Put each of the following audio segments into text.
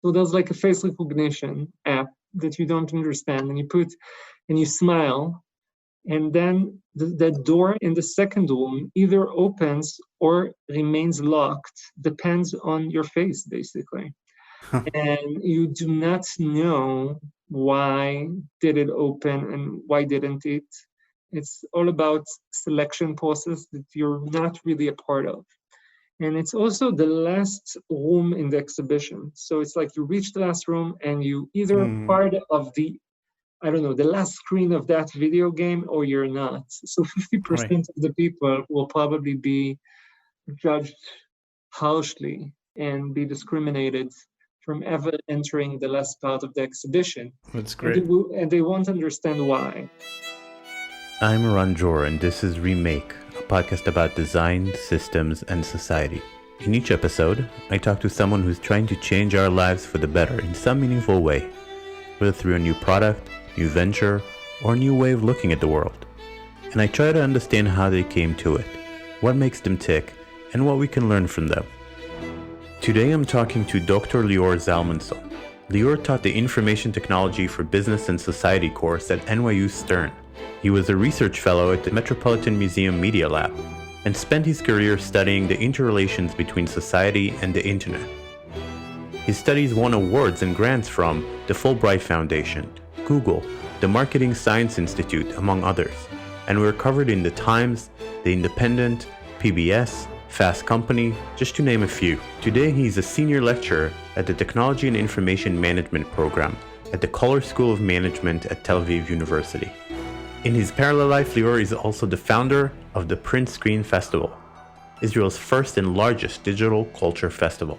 So there's like a face recognition app that you don't understand, and you smile, and then that door in the second room either opens or remains locked, depends on your face, basically. And you do not know why did it open and why didn't it. It's all about selection process that you're not really a part of. And it's also the last room in the exhibition. So it's like you reach the last room and you either part of the last screen of that video game, or you're not. So 50% of the people will probably be judged harshly and be discriminated from ever entering the last part of the exhibition. That's great. And they won't understand why. I'm Ranjor, and this is Remake, a podcast about design, systems, and society. In each episode, I talk to someone who's trying to change our lives for the better in some meaningful way, whether through a new product, new venture, or a new way of looking at the world. And I try to understand how they came to it, what makes them tick, and what we can learn from them. Today I'm talking to Dr. Lior Zalmanson. Lior taught the Information Technology for Business and Society course at NYU Stern. He was a research fellow at the Metropolitan Museum Media Lab and spent his career studying the interrelations between society and the internet. His studies won awards and grants from the Fulbright Foundation, Google, the Marketing Science Institute, among others, and were covered in The Times, The Independent, PBS, Fast Company, just to name a few. Today he's a senior lecturer at the Technology and Information Management program at the Coller School of Management at Tel Aviv University. In his parallel life, Lior is also the founder of the Print Screen Festival, Israel's first and largest digital culture festival.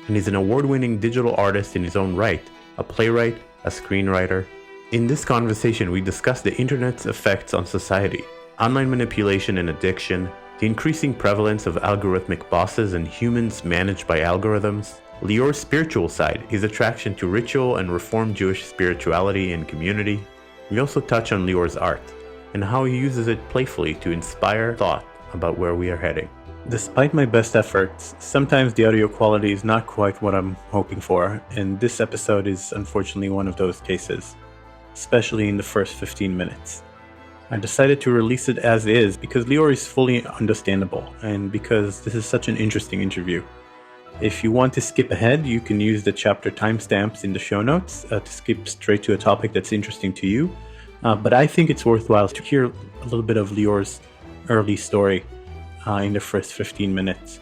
And he's an award-winning digital artist in his own right, a playwright, a screenwriter. In this conversation, we discuss the internet's effects on society, online manipulation and addiction, the increasing prevalence of algorithmic bosses and humans managed by algorithms, Lior's spiritual side, his attraction to ritual and Reformed Jewish spirituality and community. We also touch on Lior's art and how he uses it playfully to inspire thought about where we are heading. Despite my best efforts, sometimes the audio quality is not quite what I'm hoping for, and this episode is unfortunately one of those cases, especially in the first 15 minutes. I decided to release it as is because Lior is fully understandable and because this is such an interesting interview. If you want to skip ahead, you can use the chapter timestamps in the show notes to skip straight to a topic that's interesting to you. But I think it's worthwhile to hear a little bit of Lior's early story in the first 15 minutes.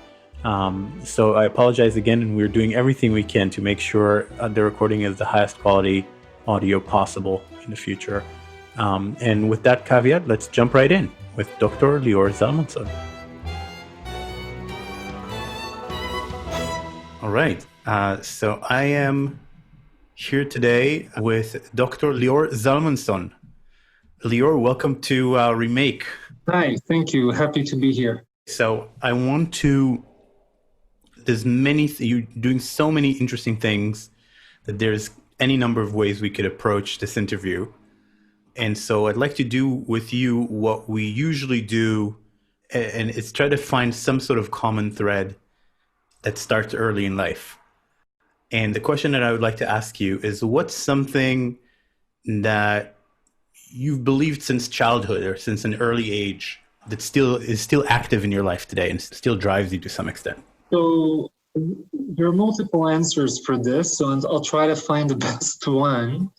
So I apologize again, and we're doing everything we can to make sure the recording is the highest quality audio possible in the future. And with that caveat, let's jump right in with Dr. Lior Zalmanson. All right, so I am here today with Dr. Lior Zalmanson. Lior, welcome to Remake. Hi, thank you. Happy to be here. So I want to, you're doing so many interesting things that there's any number of ways we could approach this interview. And so I'd like to do with you what we usually do, and it's try to find some sort of common thread that starts early in life. And the question that I would like to ask you is, what's something that you've believed since childhood or since an early age that is still active in your life today and still drives you to some extent? So there are multiple answers for this, so I'll try to find the best one.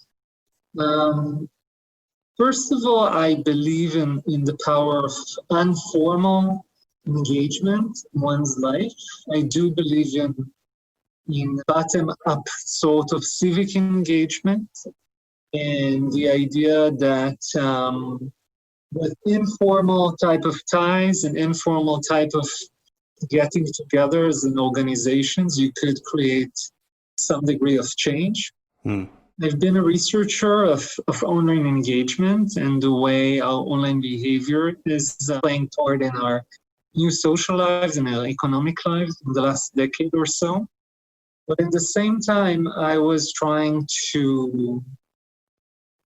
First of all, I believe in the power of informal engagement in one's life. I do believe in bottom-up sort of civic engagement, and the idea that with informal type of ties and informal type of getting together as in organizations, you could create some degree of change. I've been a researcher of online engagement and the way our online behavior is playing toward in our new social lives and our economic lives in the last decade or so. But at the same time, I was trying to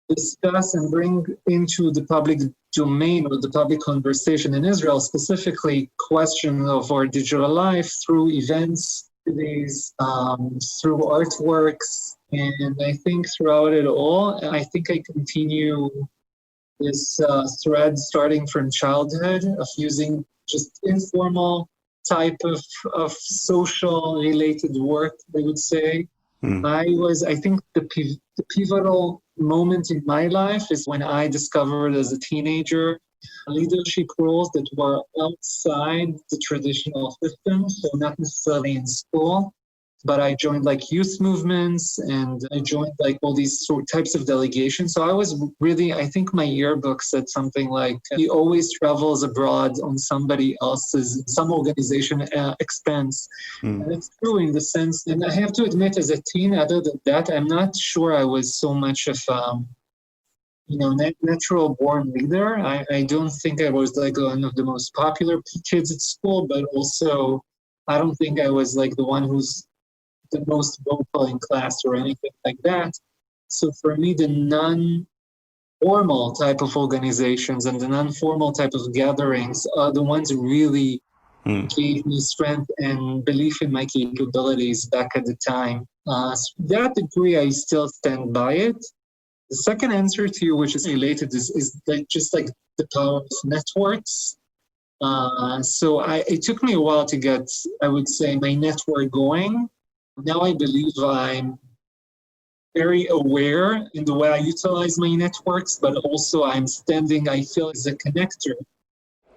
discuss and bring into the public domain or the public conversation in Israel, specifically questions of our digital life through events activities, through artworks. And I think throughout it all, I think I continue this thread starting from childhood of using just informal type of social related work, I would say. I think the pivotal moment in my life is when I discovered as a teenager leadership roles that were outside the traditional system, so not necessarily in school, but I joined like youth movements and I joined like all these types of delegations. So I was really, I think my yearbook said something like, he always travels abroad on somebody else's, some organization expense. And it's true in the sense, and I have to admit as a teen, other than that, I'm not sure I was so much of, natural born leader. I don't think I was like one of the most popular kids at school, but also I don't think I was like the one who's the most vocal in class or anything like that. So for me, the non-formal type of organizations and the non-formal type of gatherings are the ones who really gave me strength and belief in my capabilities back at the time. So to that degree, I still stand by it. The second answer to you, which is related, is like just like the power of networks. So it took me a while to get, I would say, my network going. Now I believe I'm very aware in the way I utilize my networks, but also I'm standing, I feel, as a connector.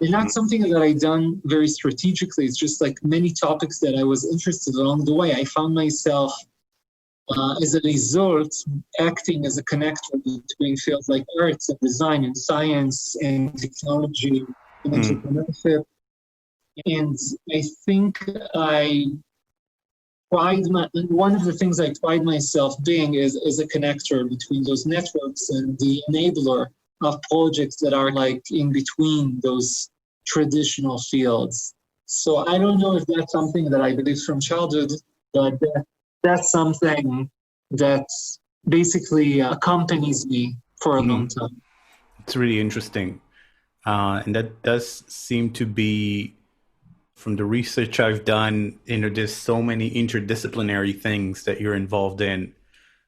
And not something that I've done very strategically. It's just like many topics that I was interested along the way. I found myself, as a result, acting as a connector between fields like arts and design and science and technology and entrepreneurship. And I think one of the things I pride myself being is a connector between those networks and the enabler of projects that are like in between those traditional fields. So I don't know if that's something that I believe from childhood, but that's something that basically accompanies me for a long time. It's really interesting. And that does seem to be, from the research I've done, there's so many interdisciplinary things that you're involved in,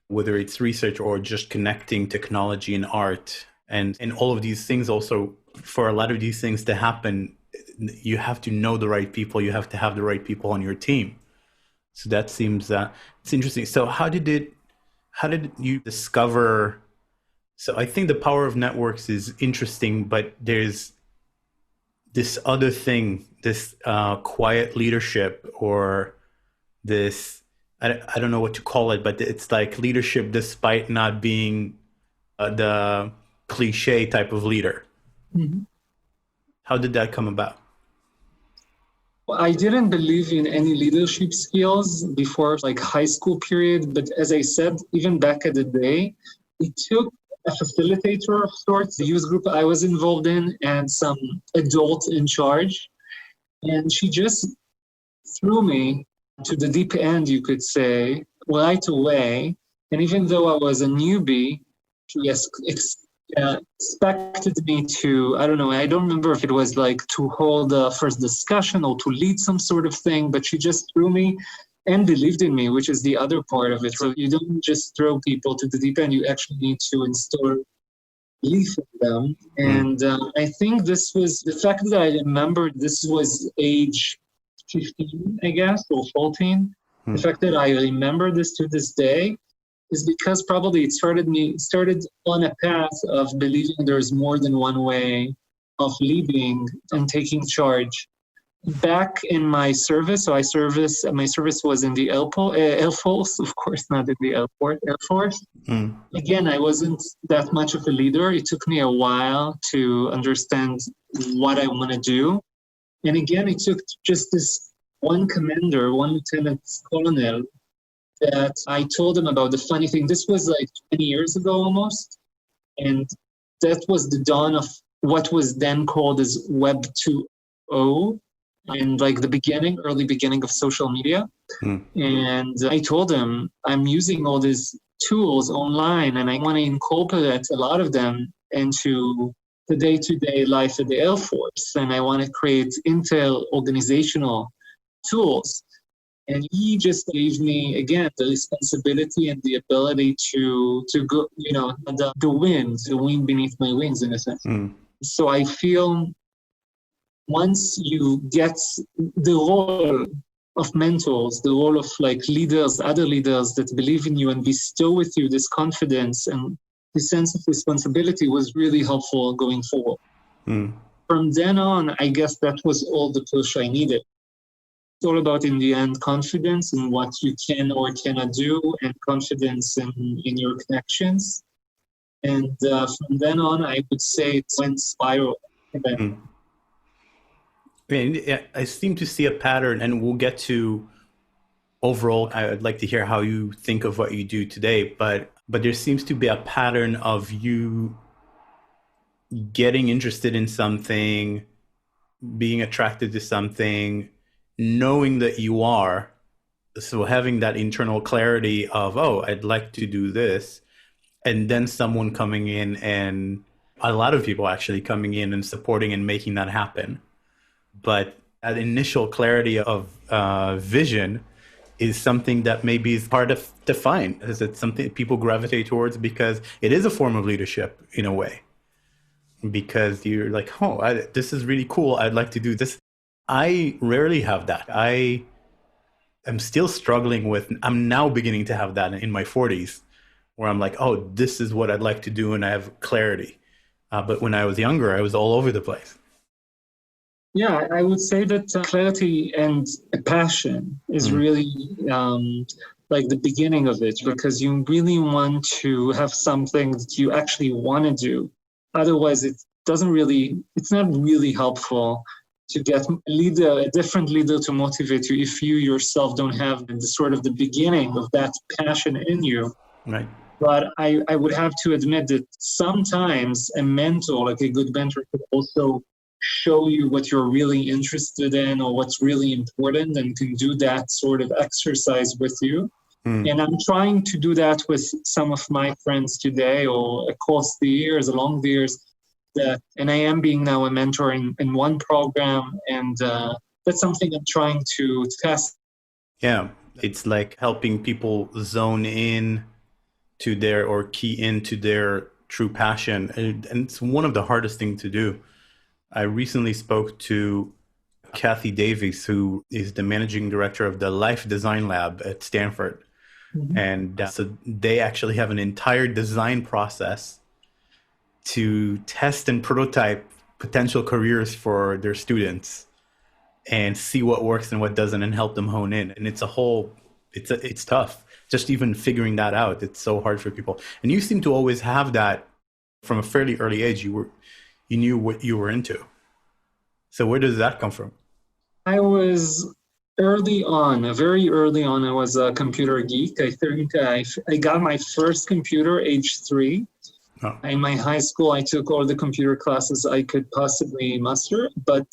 whether it's research or just connecting technology and art. And all of these things also, for a lot of these things to happen, you have to know the right people. You have to have the right people on your team. So that seems it's interesting. So how did you discover? So I think the power of networks is interesting, but there's this other thing, this quiet leadership, or this, I don't know what to call it, but it's like leadership despite not being the cliche type of leader. How did that come about? I didn't believe in any leadership skills before like high school period, but as I said, even back at the day, it took a facilitator of sorts, the youth group I was involved in, and some adult in charge. And she just threw me to the deep end, you could say, right away. And even though I was a newbie, she expected me to, I don't know, I don't remember if it was like to hold a first discussion or to lead some sort of thing, but she just threw me and believed in me, which is the other part of it. So you don't just throw people to the deep end, you actually need to install belief in them. And I think this was, the fact that I remembered this was age 15, I guess, or 14. The fact that I remember this to this day is because probably it started on a path of believing there's more than one way of leading and taking charge. Back in my service, my service was in the Air Force, of course, not in the airport, Air Force. Again, I wasn't that much of a leader. It took me a while to understand what I want to do. And again, it took just this one commander, one lieutenant colonel, that I told him about the funny thing. This was like 20 years ago almost. And that was the dawn of what was then called as Web 2.0, and like the early beginning of social media. And I told him, I'm using all these tools online and I want to incorporate a lot of them into the day-to-day life of the Air Force. And I want to create intel organizational tools. And he just gave me, again, the responsibility and the ability to go, the wind beneath my wings, in a sense. So I feel once you get the role of mentors, the role of like leaders, other leaders that believe in you and bestow with you this confidence and the sense of responsibility was really helpful going forward. From then on, I guess that was all the push I needed. It's all about, in the end, confidence in what you can or cannot do and confidence in your connections. And from then on, I would say it went spiral. I seem to see a pattern, and we'll get to overall. I would like to hear how you think of what you do today, but there seems to be a pattern of you getting interested in something, being attracted to something, knowing that you are, so having that internal clarity of, oh, I'd like to do this, and then someone coming in, and a lot of people actually coming in and supporting and making that happen. But that initial clarity of vision is something that maybe is hard to find. Is it something people gravitate towards because it is a form of leadership in a way? Because you're like, oh, this is really cool. I'd like to do this. I rarely have that. I am still struggling with, I'm now beginning to have that in my 40s, where I'm like, oh, this is what I'd like to do, and I have clarity. But when I was younger, I was all over the place. Yeah, I would say that clarity and passion is really like the beginning of it, because you really want to have something that you actually want to do. Otherwise, it's not really helpful to get a different leader to motivate you if you yourself don't have the beginning of that passion in you. Right. But I would have to admit that sometimes a mentor, like a good mentor, could also show you what you're really interested in or what's really important, and can do that sort of exercise with you. And I'm trying to do that with some of my friends today, or across the years, along the years. And I am being now a mentor in one program, and that's something I'm trying to test. Yeah, it's like helping people zone in to key into their true passion. And it's one of the hardest things to do. I recently spoke to Kathy Davies, who is the managing director of the Life Design Lab at Stanford. And so they actually have an entire design process to test and prototype potential careers for their students and see what works and what doesn't, and help them hone in. And it's tough. Just even figuring that out, it's so hard for people. And you seem to always have that from a fairly early age. You knew what you were into. So where does that come from? I was very early on, I was a computer geek. I think I got my first computer age 3. Oh. In my high school, I took all the computer classes I could possibly muster, but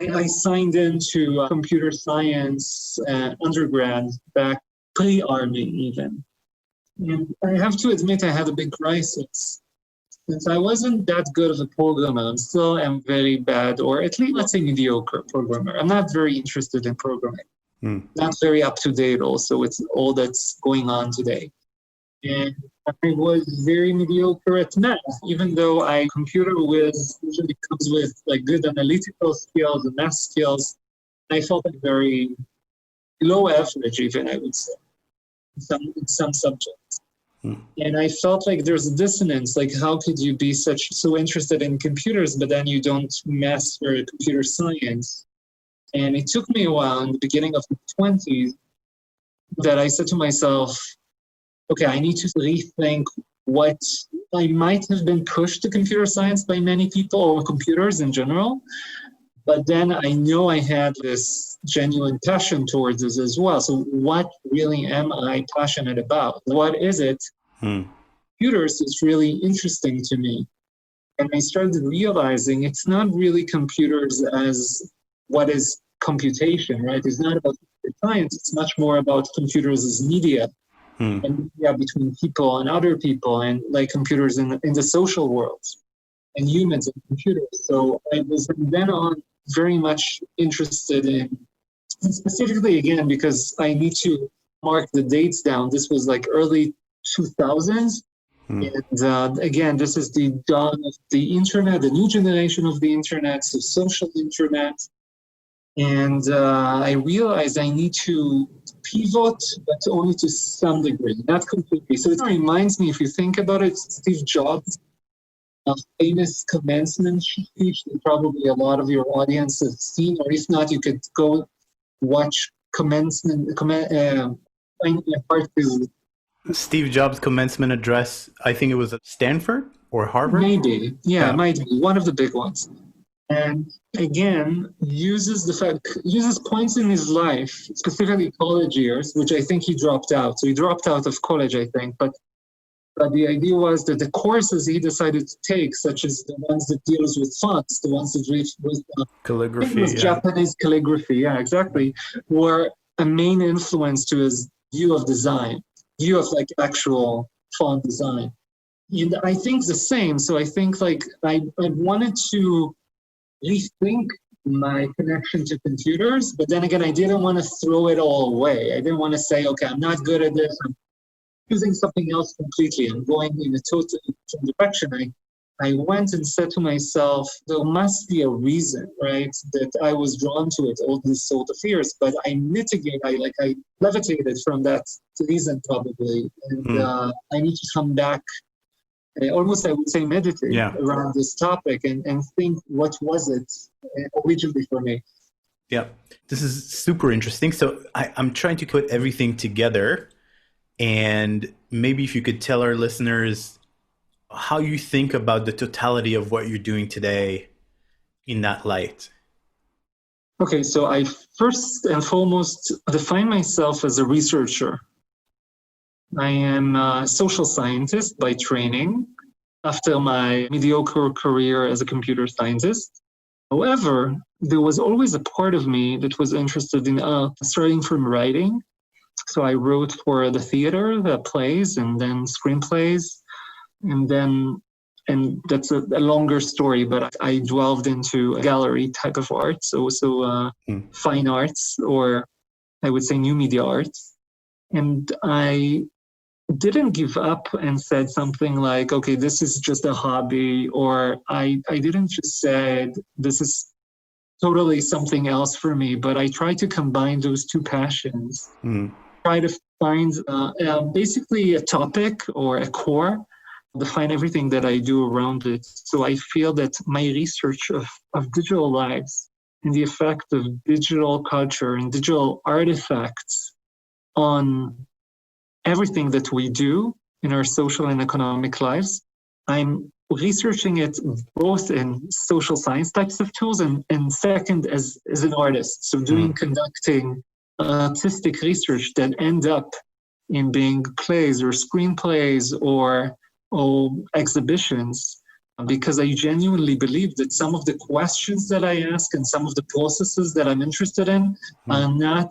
I signed into computer science undergrad back pre-Army even. And I have to admit I had a big crisis. Since I wasn't that good of a programmer, I still am very bad, or at least let's say mediocre programmer. I'm not very interested in programming. Not very up to date also with all that's going on today. And I was very mediocre at math, even though computer whiz usually comes with like good analytical skills and math skills. I felt like very low average, even I would say, in some subjects. And I felt like there's a dissonance. Like, how could you be so interested in computers, but then you don't master computer science? And it took me a while in the beginning of the 20s that I said to myself, okay, I need to rethink what I might have been pushed to computer science by many people, or computers in general. But then I know I had this genuine passion towards this as well. So what really am I passionate about? What is it? Computers is really interesting to me. And I started realizing it's not really computers as what is computation, right? It's not about computer science. It's much more about computers as media. And media between people and other people, and like computers in the social world, and humans and computers. So I was from then on very much interested in And specifically, again, because I need to mark the dates down, this was like early 2000s. And again, this is the dawn of the internet, the new generation of the internet, so social internet. And I realized I need to pivot, but only to some degree, not completely. So it reminds me, if you think about it, Steve Jobs, a famous commencement speech that probably a lot of your audience have seen, or if not, you could go watch commencement, part two. Steve Jobs' commencement address, I think it was at Stanford or Harvard? Maybe, yeah, might be one of the big ones. And again, uses points in his life, specifically college years, which I think he dropped out. So he dropped out of college, I think. But the idea was that the courses he decided to take, such as the ones that deals with fonts, the ones that deal with calligraphy, Japanese calligraphy, yeah, exactly, were a main influence to his view of design, view of like actual font design. And I think the same. So I think like I wanted to rethink my connection to computers, but then again, I didn't want to throw it all away. I didn't want to say, okay, I'm not good at this. I'm using something else completely. I'm going in a totally different direction. I went and said to myself, there must be a reason, right, that I was drawn to it all these sort of years, but I levitated from that reason probably. And I need to come back, almost I would say meditate around this topic and think, what was it originally for me? Yeah, this is super interesting. So I'm trying to put everything together, and maybe if you could tell our listeners how you think about the totality of what you're doing today in that light. Okay, so I first and foremost define myself as a researcher. I am a social scientist by training after my mediocre career as a computer scientist. However, there was always a part of me that was interested in starting from writing. So I wrote for the theater, the plays, and then screenplays. And that's a longer story, but I delved into a gallery type of art. So fine arts, or I would say new media arts. And I didn't give up and said something like, okay, this is just a hobby, or I didn't just say this is totally something else for me, but I tried to combine those two passions, try to find basically a topic or a core, define everything that I do around it. So I feel that my research of digital lives and the effect of digital culture and digital artifacts on everything that we do in our social and economic lives, I'm researching it both in social science types of tools and second as an artist. So conducting artistic research that end up in being plays or screenplays or exhibitions, because I genuinely believe that some of the questions that I ask and some of the processes that I'm interested in are not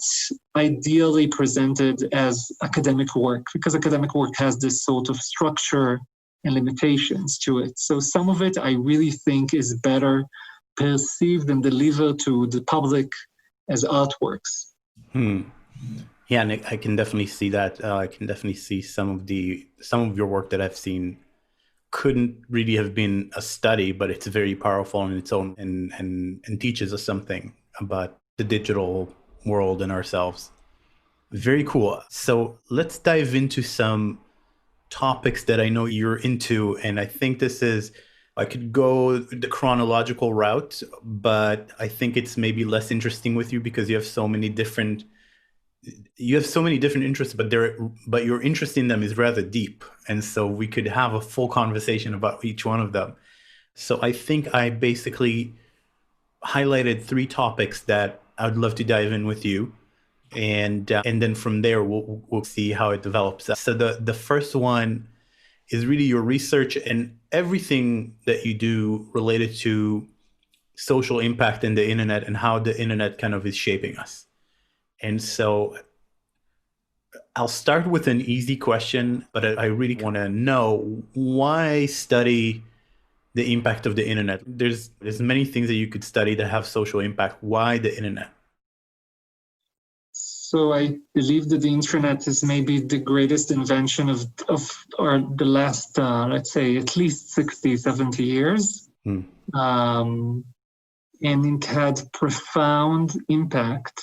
ideally presented as academic work, because academic work has this sort of structure and limitations to it. So some of it I really think is better perceived and delivered to the public as artworks. Yeah, and I can definitely see that. I can definitely see some of your work that I've seen couldn't really have been a study, but it's very powerful in its own and teaches us something about the digital world and ourselves. Very cool. So let's dive into some topics that I know you're into, and I think I could go the chronological route, but I think it's maybe less interesting with you because you have so many different interests, but your interest in them is rather deep. And so we could have a full conversation about each one of them. So I think I basically highlighted 3 topics that I would love to dive in with you. And then from there, we'll see how it develops. So the first one is really your research and everything that you do related to social impact in the internet and how the internet kind of is shaping us. And so I'll start with an easy question, but I really want to know, why study the impact of the internet? There's many things that you could study that have social impact. Why the internet? So I believe that the internet is maybe the greatest invention of the last, let's say, at least 60, 70 years. And it had profound impact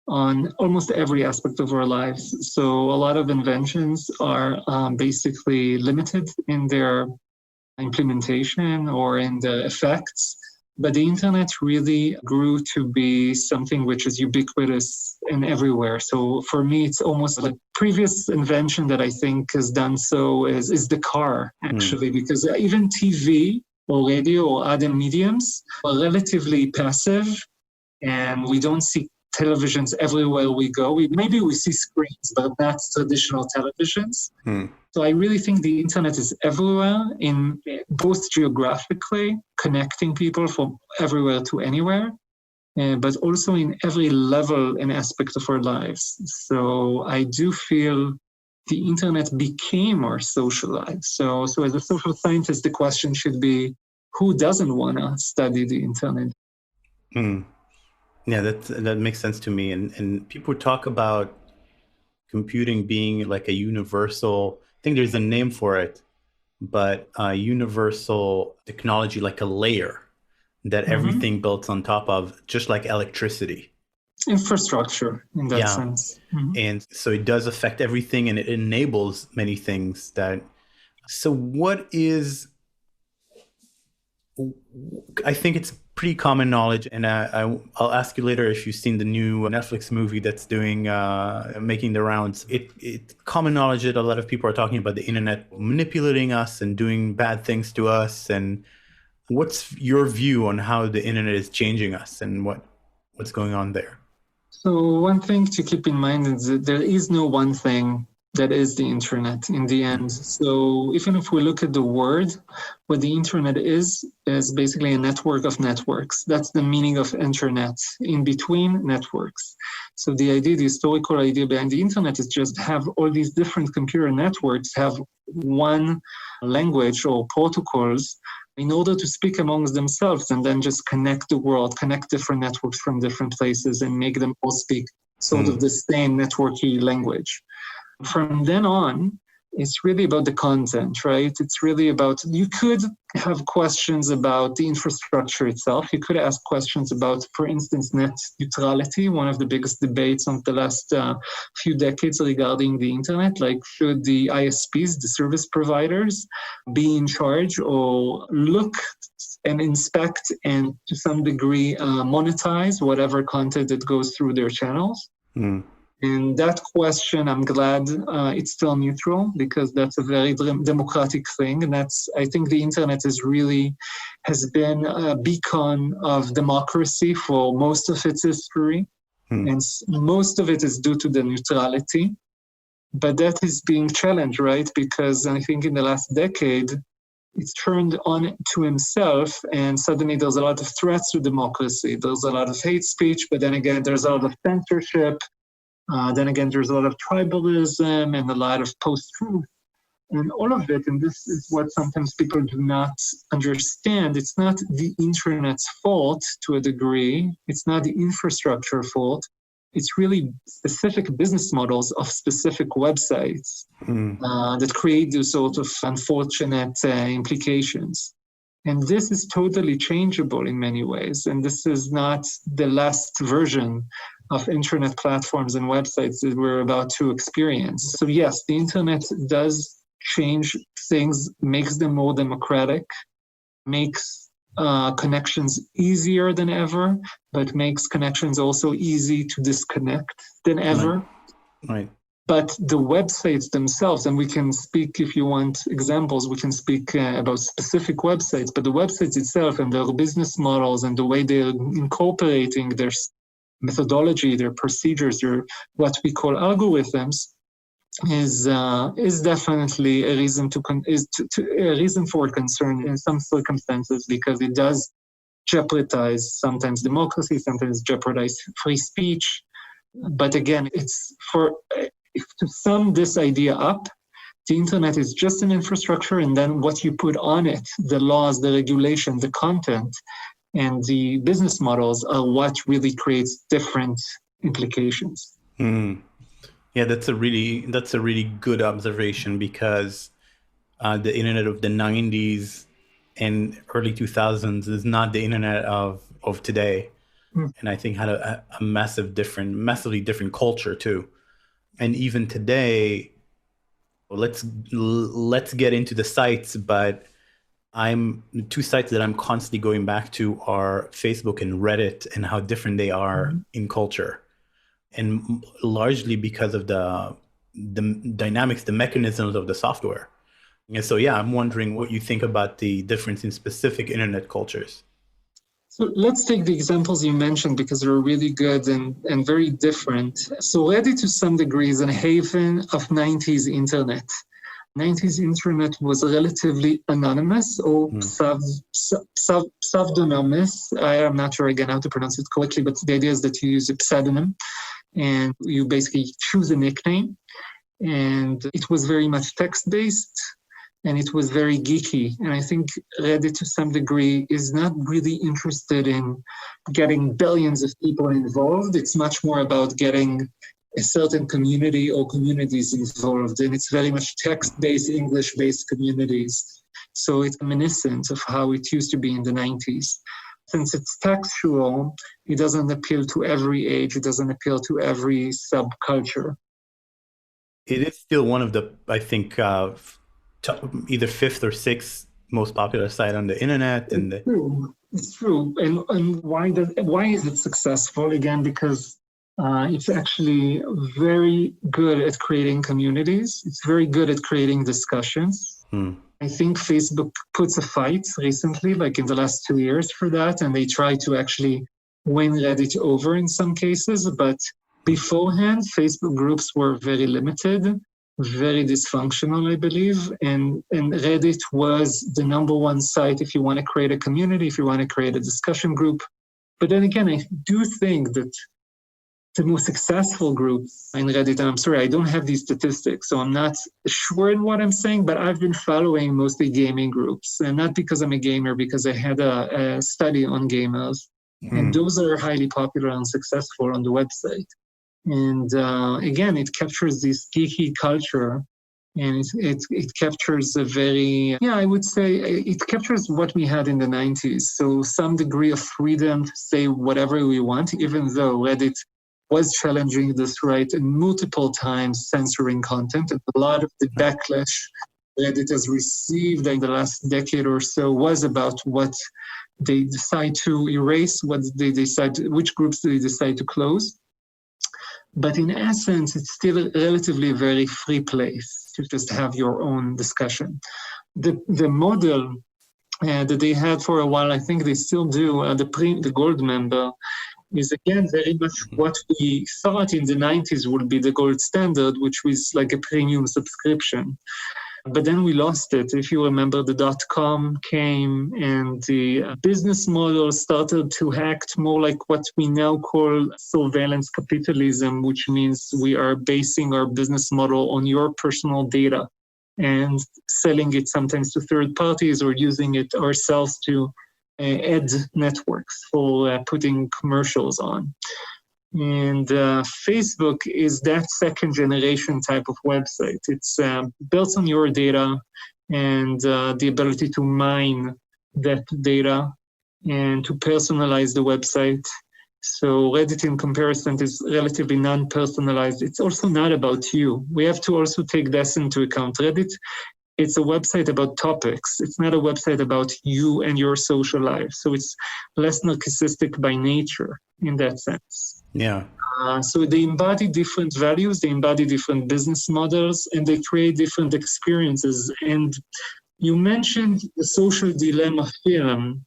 on almost every aspect of our lives. So a lot of inventions are basically limited in their implementation or in the effects. But the internet really grew to be something which is ubiquitous and everywhere. So for me, it's almost like previous invention that I think has done so is the car, actually, because even TV or radio or other mediums are relatively passive, and we don't see televisions everywhere we go. Maybe we see screens, but not traditional televisions. So I really think the internet is everywhere, in both geographically, connecting people from everywhere to anywhere, but also in every level and aspect of our lives. So I do feel the internet became our social life. So as a social scientist, the question should be, who doesn't want to study the internet? Yeah, that makes sense to me. And people talk about computing being like a universal, I think there's a name for it, but a universal technology, like a layer that everything built on top of, just like electricity. Infrastructure in that sense. And so it does affect everything, and it enables many things that, so what is, I think it's pretty common knowledge, and I'll ask you later if you've seen the new Netflix movie that's making the rounds. It's common knowledge that a lot of people are talking about the internet manipulating us and doing bad things to us. And what's your view on how the internet is changing us and what's going on there? So one thing to keep in mind is that there is no one thing that is the internet in the end. So even if we look at the word, what the internet is basically a network of networks. That's the meaning of internet, in between networks. So the historical idea behind the internet is just have all these different computer networks have one language or protocols in order to speak amongst themselves, and then just connect the world, connect different networks from different places and make them all speak sort of the same networky language. From then on, it's really about the content, right? It's really about, you could have questions about the infrastructure itself. You could ask questions about, for instance, net neutrality, one of the biggest debates of the last few decades regarding the internet. Like, should the ISPs, the service providers, be in charge or look and inspect and to some degree monetize whatever content that goes through their channels? And that question, I'm glad it's still neutral, because that's a very democratic thing. And I think the internet has been a beacon of democracy for most of its history. And most of it is due to the neutrality. But that is being challenged, right? Because I think in the last decade, it's turned on to himself, and suddenly there's a lot of threats to democracy. There's a lot of hate speech, but then again, there's a lot of censorship. Then again, there's a lot of tribalism and a lot of post-truth. And all of it, and this is what sometimes people do not understand, it's not the internet's fault to a degree. It's not the infrastructure fault. It's really specific business models of specific websites that create those sort of unfortunate implications. And this is totally changeable in many ways. And this is not the last version of internet platforms and websites that we're about to experience. So yes, the internet does change things, makes them more democratic, makes connections easier than ever, but makes connections also easy to disconnect than ever. Right. But the websites themselves, and we can speak, if you want examples, we can speak about specific websites, but the websites itself and their business models and the way they're incorporating their methodology, their procedures, their what we call algorithms, is definitely a reason a reason for concern in some circumstances, because it does jeopardize sometimes democracy, sometimes jeopardize free speech. But again, to sum this idea up, the internet is just an infrastructure, and then what you put on it, the laws, the regulation, the content, and the business models are what really creates different implications. Mm. Yeah, that's a really good observation because the internet of the 90s and early 2000s is not the internet of today. Mm. And I think had a massively different culture too. And even today, let's get into the sites, but I'm two sites that I'm constantly going back to are Facebook and Reddit and how different they are Mhm. in culture. And largely because of the dynamics, the mechanisms of the software. And so, yeah, I'm wondering what you think about the difference in specific internet cultures. So let's take the examples you mentioned because they're really good and very different. So Reddit to some degree is a haven of 90s internet. 90s internet was relatively anonymous or pseudonymous. I am not sure again how to pronounce it correctly, but the idea is that you use a pseudonym and you basically choose a nickname. And it was very much text-based and it was very geeky. And I think Reddit to some degree is not really interested in getting billions of people involved. It's much more about getting a certain community or communities involved. And it's very much text-based, English-based communities. So it's reminiscent of how it used to be in the 90s. Since it's textual, it doesn't appeal to every age. It doesn't appeal to every subculture. It is still one of the, I think, either fifth or sixth most popular site on the internet. And It's true. It's true. And why is it successful? Again, because it's actually very good at creating communities. It's very good at creating discussions. I think Facebook puts a fight recently, like in the last 2 years for that, and they try to actually win Reddit over in some cases. But beforehand, Facebook groups were very limited, very dysfunctional, I believe. And Reddit was the number one site if you want to create a community, if you want to create a discussion group. But then again, I do think that the most successful groups in Reddit, and I'm sorry, I don't have these statistics, so I'm not sure in what I'm saying, but I've been following mostly gaming groups, and not because I'm a gamer, because I had a study on gamers, and those are highly popular and successful on the website. And again, it captures this geeky culture, and it captures a very, I would say it captures what we had in the 90s. So some degree of freedom to say whatever we want, even though Reddit was challenging this right and multiple times censoring content. And a lot of the backlash Reddit has received in the last decade or so was about what they decide to erase, what they decide, which groups they decide to close. But in essence, it's still a relatively very free place to just have your own discussion. The model that they had for a while, I think they still do, the gold member, is again very much what we thought in the 90s would be the gold standard, which was like a premium subscription. But then we lost it. If you remember, the .com came and the business model started to act more like what we now call surveillance capitalism, which means we are basing our business model on your personal data and selling it sometimes to third parties or using it ourselves to ad networks for putting commercials on. And Facebook is that second generation type of website. It's built on your data and the ability to mine that data and to personalize the website. So Reddit in comparison is relatively non-personalized. It's also not about you. We have to also take this into account. Reddit, it's a website about topics. It's not a website about you and your social life. So it's less narcissistic by nature in that sense. Yeah. So they embody different values, they embody different business models, and they create different experiences. And you mentioned the social dilemma film.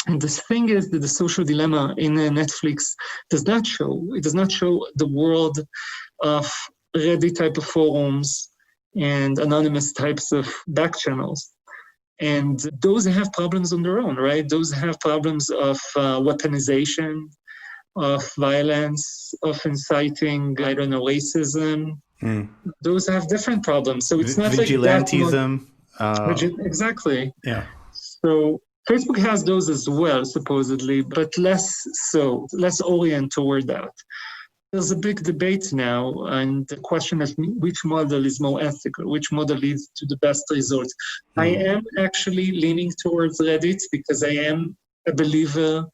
And the thing is that the social dilemma in Netflix does not show the world of Reddit type of forums and anonymous types of back channels. And those have problems on their own, right? Those have problems of weaponization, of violence, of inciting, racism. Those have different problems. So it's not vigilantism. Like that. Exactly. Yeah. So Facebook has those as well, supposedly, but less so, less orient toward that. There's a big debate now, and the question is which model is more ethical, which model leads to the best results. I am actually leaning towards Reddit because I am a believer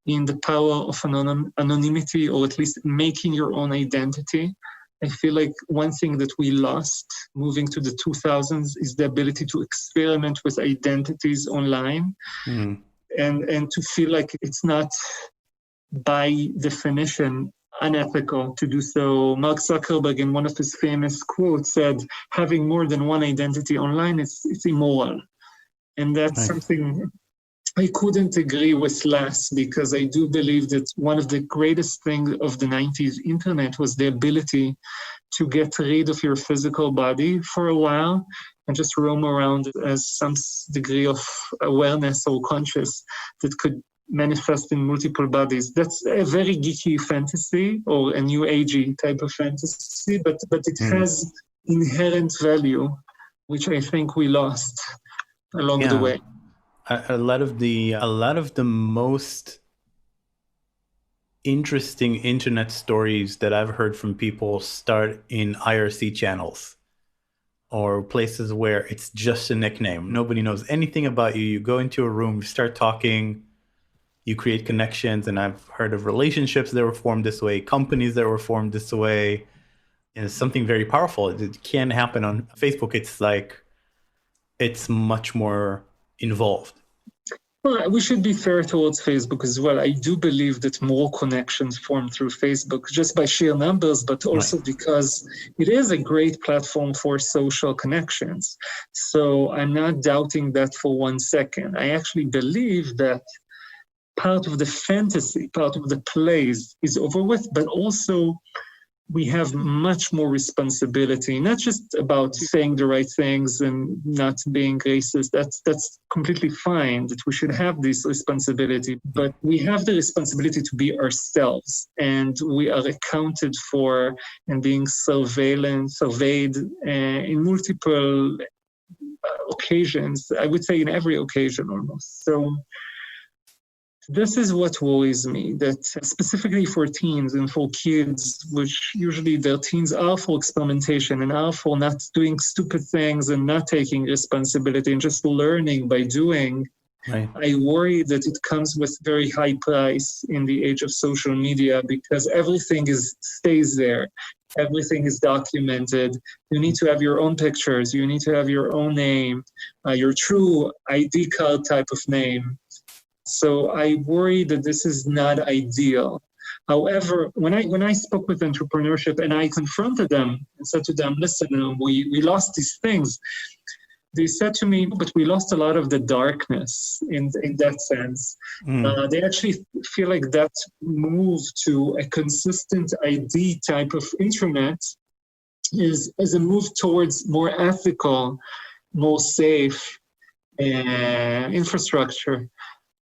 in the power of anonymity, or at least making your own identity. I feel like one thing that we lost moving to the 2000s is the ability to experiment with identities online and to feel like it's not by definition unethical to do so. Mark Zuckerberg, in one of his famous quotes, said, having more than one identity online, it's immoral. And that's something I couldn't agree with less, because I do believe that one of the greatest things of the 90s internet was the ability to get rid of your physical body for a while and just roam around as some degree of awareness or conscious that could manifest in multiple bodies. That's a very geeky fantasy, or a new agey type of fantasy, but it has inherent value, which I think we lost along the way. A lot of the most interesting internet stories that I've heard from people start in IRC channels or places where it's just a nickname. Nobody knows anything about you. You go into a room, you start talking, you create connections, and I've heard of relationships that were formed this way, companies that were formed this way. And it's something very powerful. It can happen on Facebook. It's much more involved. Well, we should be fair towards Facebook as well. I do believe that more connections form through Facebook just by sheer numbers, but also because it is a great platform for social connections. So I'm not doubting that for 1 second. I actually believe that part of the fantasy, part of the plays is over with, but also we have much more responsibility, not just about saying the right things and not being racist. That's completely fine, that we should have this responsibility, but we have the responsibility to be ourselves, and we are accounted for and being surveyed in multiple occasions. I would say in every occasion almost. So this is what worries me, that specifically for teens and for kids, which usually their teens are for experimentation and are for not doing stupid things and not taking responsibility and just learning by doing. Right. I worry that it comes with very high price in the age of social media, because everything stays there. Everything is documented. You need to have your own pictures. You need to have your own name, your true ID card type of name. So I worry that this is not ideal. However, when I spoke with entrepreneurship and I confronted them and said to them, listen, we lost these things, they said to me, but we lost a lot of the darkness in that sense. They actually feel like that move to a consistent ID type of internet is a move towards more ethical, more safe infrastructure.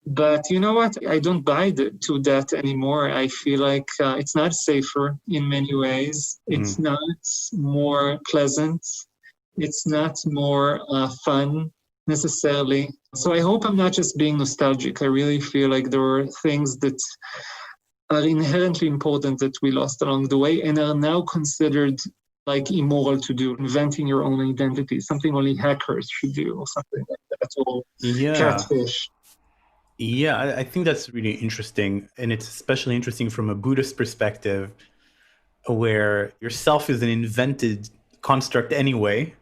But you know what? I don't buy to that anymore. I feel like it's not safer in many ways. It's not more pleasant. It's not more fun necessarily. So I hope I'm not just being nostalgic. I really feel like there are things that are inherently important that we lost along the way and are now considered like immoral to do, inventing your own identity, something only hackers should do or something like that, or catfish. Yeah, I think that's really interesting. And it's especially interesting from a Buddhist perspective, where yourself is an invented construct anyway.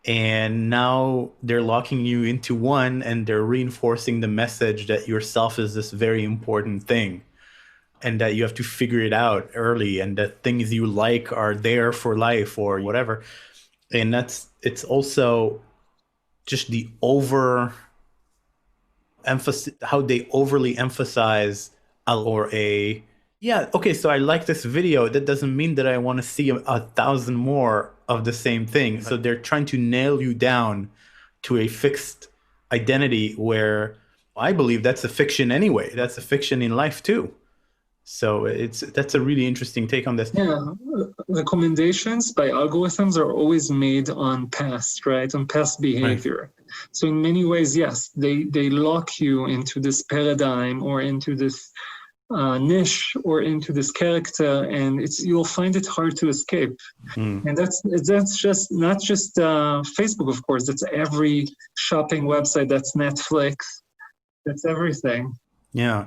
And now they're locking you into one, and they're reinforcing the message that yourself is this very important thing, and that you have to figure it out early, and that things you like are there for life or whatever. And it's also just the how they overly emphasize so I like this video. That doesn't mean that I want to see 1,000 more of the same thing. So they're trying to nail you down to a fixed identity, where I believe that's a fiction anyway. That's a fiction in life too. So that's a really interesting take on this. Yeah, recommendations by algorithms are always made on past, right? On past behavior. Right. So in many ways, yes, they lock you into this paradigm or into this niche or into this character, and you'll find it hard to escape. And that's just not just Facebook, of course. That's every shopping website. That's Netflix. That's everything. Yeah.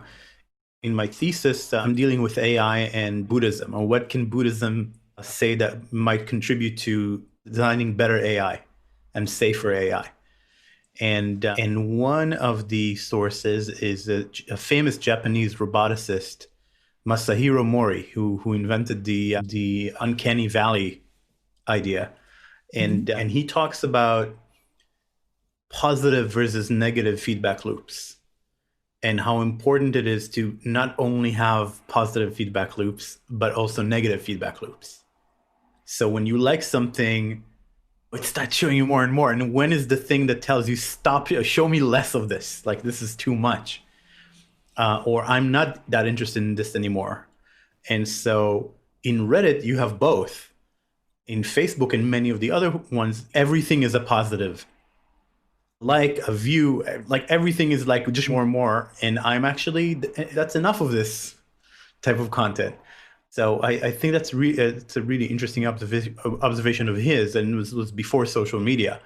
In my thesis, I'm dealing with AI and Buddhism, or what can Buddhism say that might contribute to designing better AI and safer AI. And one of the sources is a famous Japanese roboticist, Masahiro Mori, who invented the uncanny valley idea. And he talks about positive versus negative feedback loops, and how important it is to not only have positive feedback loops, but also negative feedback loops. So when you like something, it starts showing you more and more. And when is the thing that tells you, stop, show me less of this, like this is too much, or I'm not that interested in this anymore. And so in Reddit, you have both. In Facebook and many of the other ones, everything is a positive. Like a view, like everything is like just more and more. And I'm actually, that's enough of this type of content. So I think that's it's a really interesting observation of his, and it was before social media.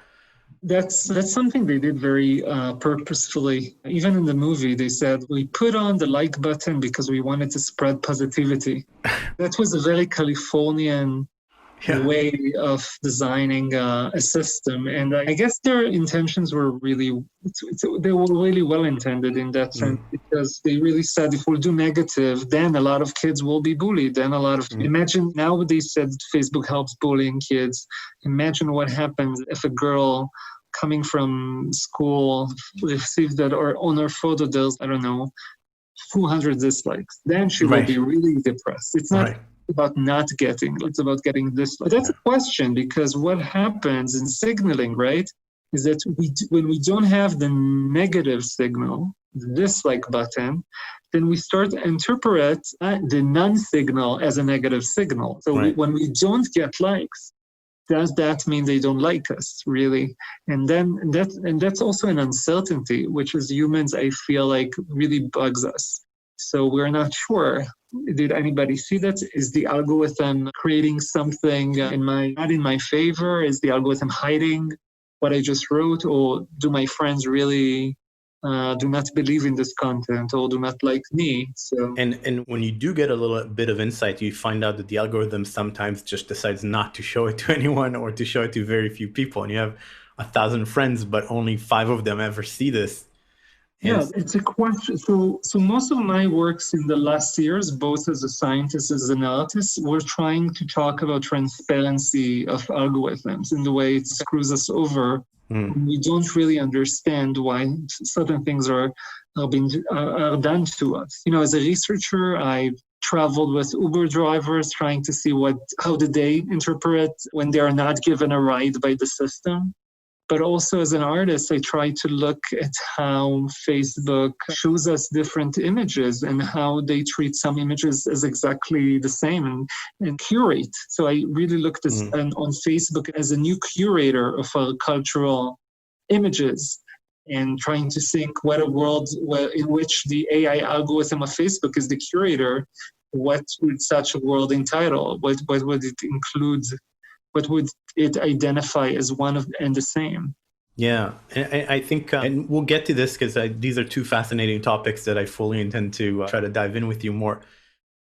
That's something they did very purposefully. Even in the movie, they said, we put on the like button because we wanted to spread positivity. That was a very Californian way of designing a system. And I guess their intentions were they were really well intended in that sense, because they really said, if we'll do negative, then a lot of kids will be bullied. Then imagine now they said Facebook helps bullying kids. Imagine what happens if a girl coming from school received that, or on her photo there's, I don't know, 200 dislikes. Then she will be really depressed. It's not about not getting, it's about getting this. That's a question, because what happens in signaling, right, is that when we don't have the negative signal, the dislike button, then we start to interpret the non-signal as a negative signal. So when we don't get likes, does that mean they don't like us, really? And that's also an uncertainty, which as humans, I feel like really bugs us. So we're not sure. Did anybody see that? Is the algorithm creating something not in my favor? Is the algorithm hiding what I just wrote? Or do my friends really do not believe in this content, or do not like me? So and when you do get a little bit of insight, you find out that the algorithm sometimes just decides not to show it to anyone, or to show it to very few people. And you have 1,000 friends, but only 5 of them ever see this. Yeah, it's a question. So most of my works in the last years, both as a scientist, as an artist, were trying to talk about transparency of algorithms and the way it screws us over. We don't really understand why certain things are done to us. You know, as a researcher, I traveled with Uber drivers trying to see how did they interpret when they are not given a ride by the system. But also as an artist, I try to look at how Facebook shows us different images and how they treat some images as exactly the same and curate. So I really looked on Facebook as a new curator of our cultural images, and trying to think what a world in which the AI algorithm of Facebook is the curator, what would such a world entitle? What would it include? What would it identify as one and the same? Yeah, I think, and we'll get to this because these are two fascinating topics that I fully intend to try to dive in with you more.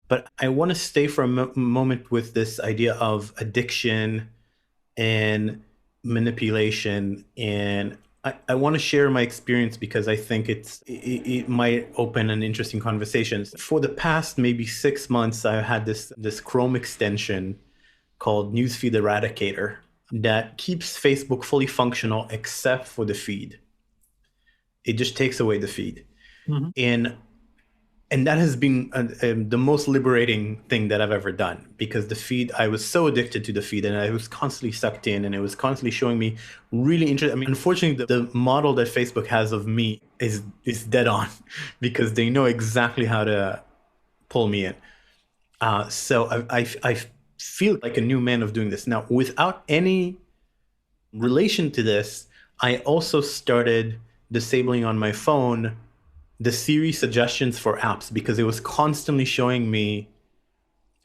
But I want to stay for a moment with this idea of addiction and manipulation. And I want to share my experience because I think it might open an interesting conversation. For the past maybe 6 months, I had this Chrome extension called Newsfeed Eradicator that keeps Facebook fully functional except for the feed. It just takes away the feed. And that has been the most liberating thing that I've ever done, because the feed, I was so addicted to the feed and I was constantly sucked in, and it was constantly showing me really interesting. I mean, unfortunately, the model that Facebook has of me is dead on because they know exactly how to pull me in. So I feel like a new man of doing this. Now, without any relation to this, I also started disabling on my phone the Siri suggestions for apps because it was constantly showing me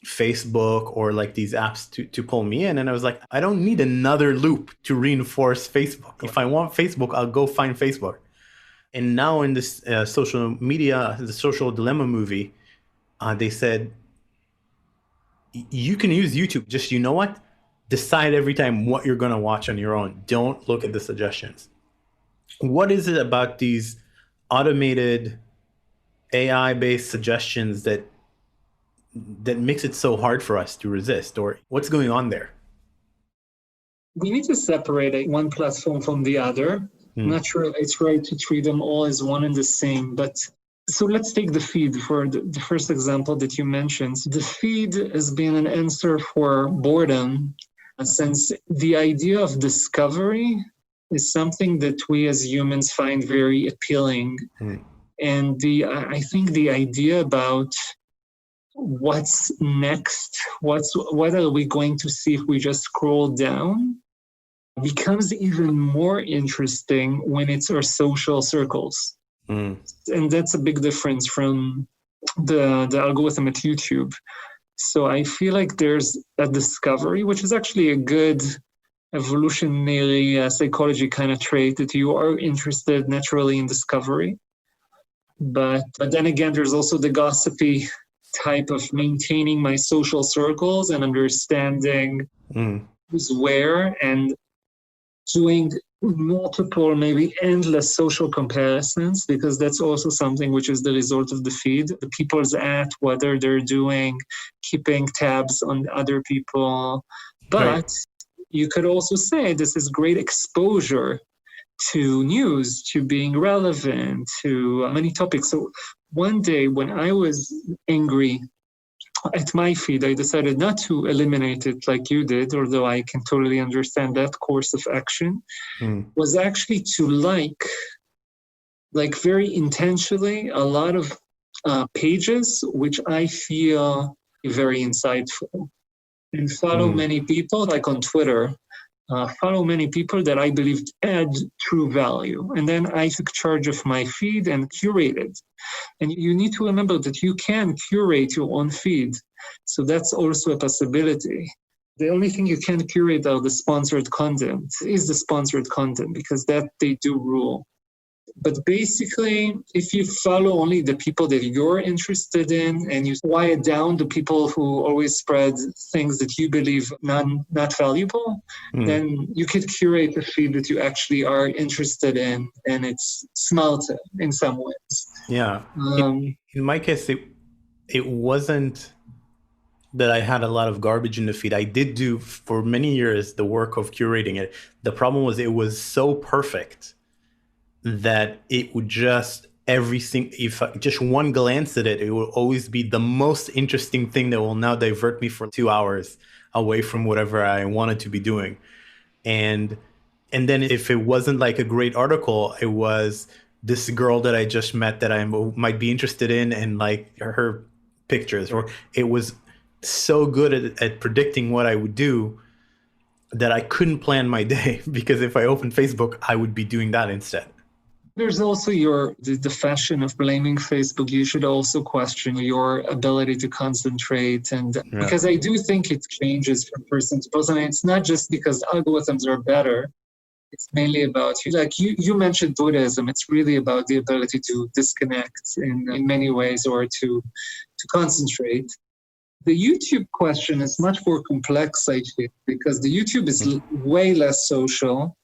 Facebook or like these apps to pull me in. And I was like, I don't need another loop to reinforce Facebook. If I want Facebook, I'll go find Facebook. And now in this social media, the Social Dilemma movie, they said, you can use YouTube. Just, you know what? Decide every time what you're going to watch on your own. Don't look at the suggestions. What is it about these automated AI-based suggestions that makes it so hard for us to resist? Or what's going on there? We need to separate one platform from the other. I'm not sure it's right to treat them all as one and the same, but so let's take the feed for the first example that you mentioned. The feed has been an answer for boredom since the idea of discovery is something that we as humans find very appealing. And I think the idea about what's next, what are we going to see if we just scroll down, becomes even more interesting when it's our social circles. And that's a big difference from the algorithm at YouTube. So I feel like there's a discovery, which is actually a good evolutionary psychology kind of trait, that you are interested naturally in discovery. But then again, there's also the gossipy type of maintaining my social circles and understanding who's where and doing multiple, maybe endless social comparisons, because that's also something which is the result of the feed. The people's at, whether they're doing, keeping tabs on other people. But you could also say this is great exposure to news, to being relevant, to many topics. So one day when I was angry at my feed, I decided not to eliminate it like you did, although I can totally understand that course of action, was actually to like very intentionally a lot of pages which I feel very insightful, and follow many people, like on Twitter, follow many people that I believed add true value. And then I took charge of my feed and curated. And you need to remember that you can curate your own feed. So that's also a possibility. The only thing you can curate are the sponsored content, because that they do rule. But basically, if you follow only the people that you're interested in and you quiet down the people who always spread things that you believe not valuable, then you could curate a feed that you actually are interested in, and it's smarter in some ways. Yeah. In my case, it wasn't that I had a lot of garbage in the feed. I did do for many years the work of curating it. The problem was it was so perfect that it would just if just one glance at it, it will always be the most interesting thing that will now divert me for 2 hours away from whatever I wanted to be doing. And then if it wasn't like a great article, it was this girl that I just met that I might be interested in, and like her pictures, or it was so good at predicting what I would do that I couldn't plan my day, because if I opened Facebook, I would be doing that instead. There's also the fashion of blaming Facebook. You should also question your ability to concentrate. And because I do think it changes from person to person. And it's not just because algorithms are better. It's mainly about, like you mentioned Buddhism. It's really about the ability to disconnect in many ways, or to concentrate. The YouTube question is much more complex, I think, because the YouTube is way less social.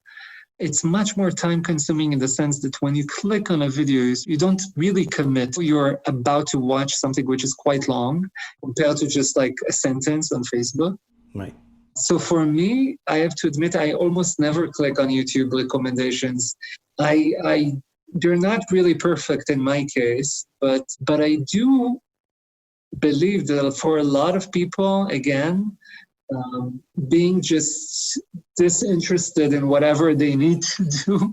It's much more time consuming in the sense that when you click on a video, you don't really commit. You're about to watch something which is quite long compared to just like a sentence on Facebook. Right. So for me, I have to admit, I almost never click on YouTube recommendations. They're not really perfect in my case, but I do believe that for a lot of people, again, being just disinterested in whatever they need to do,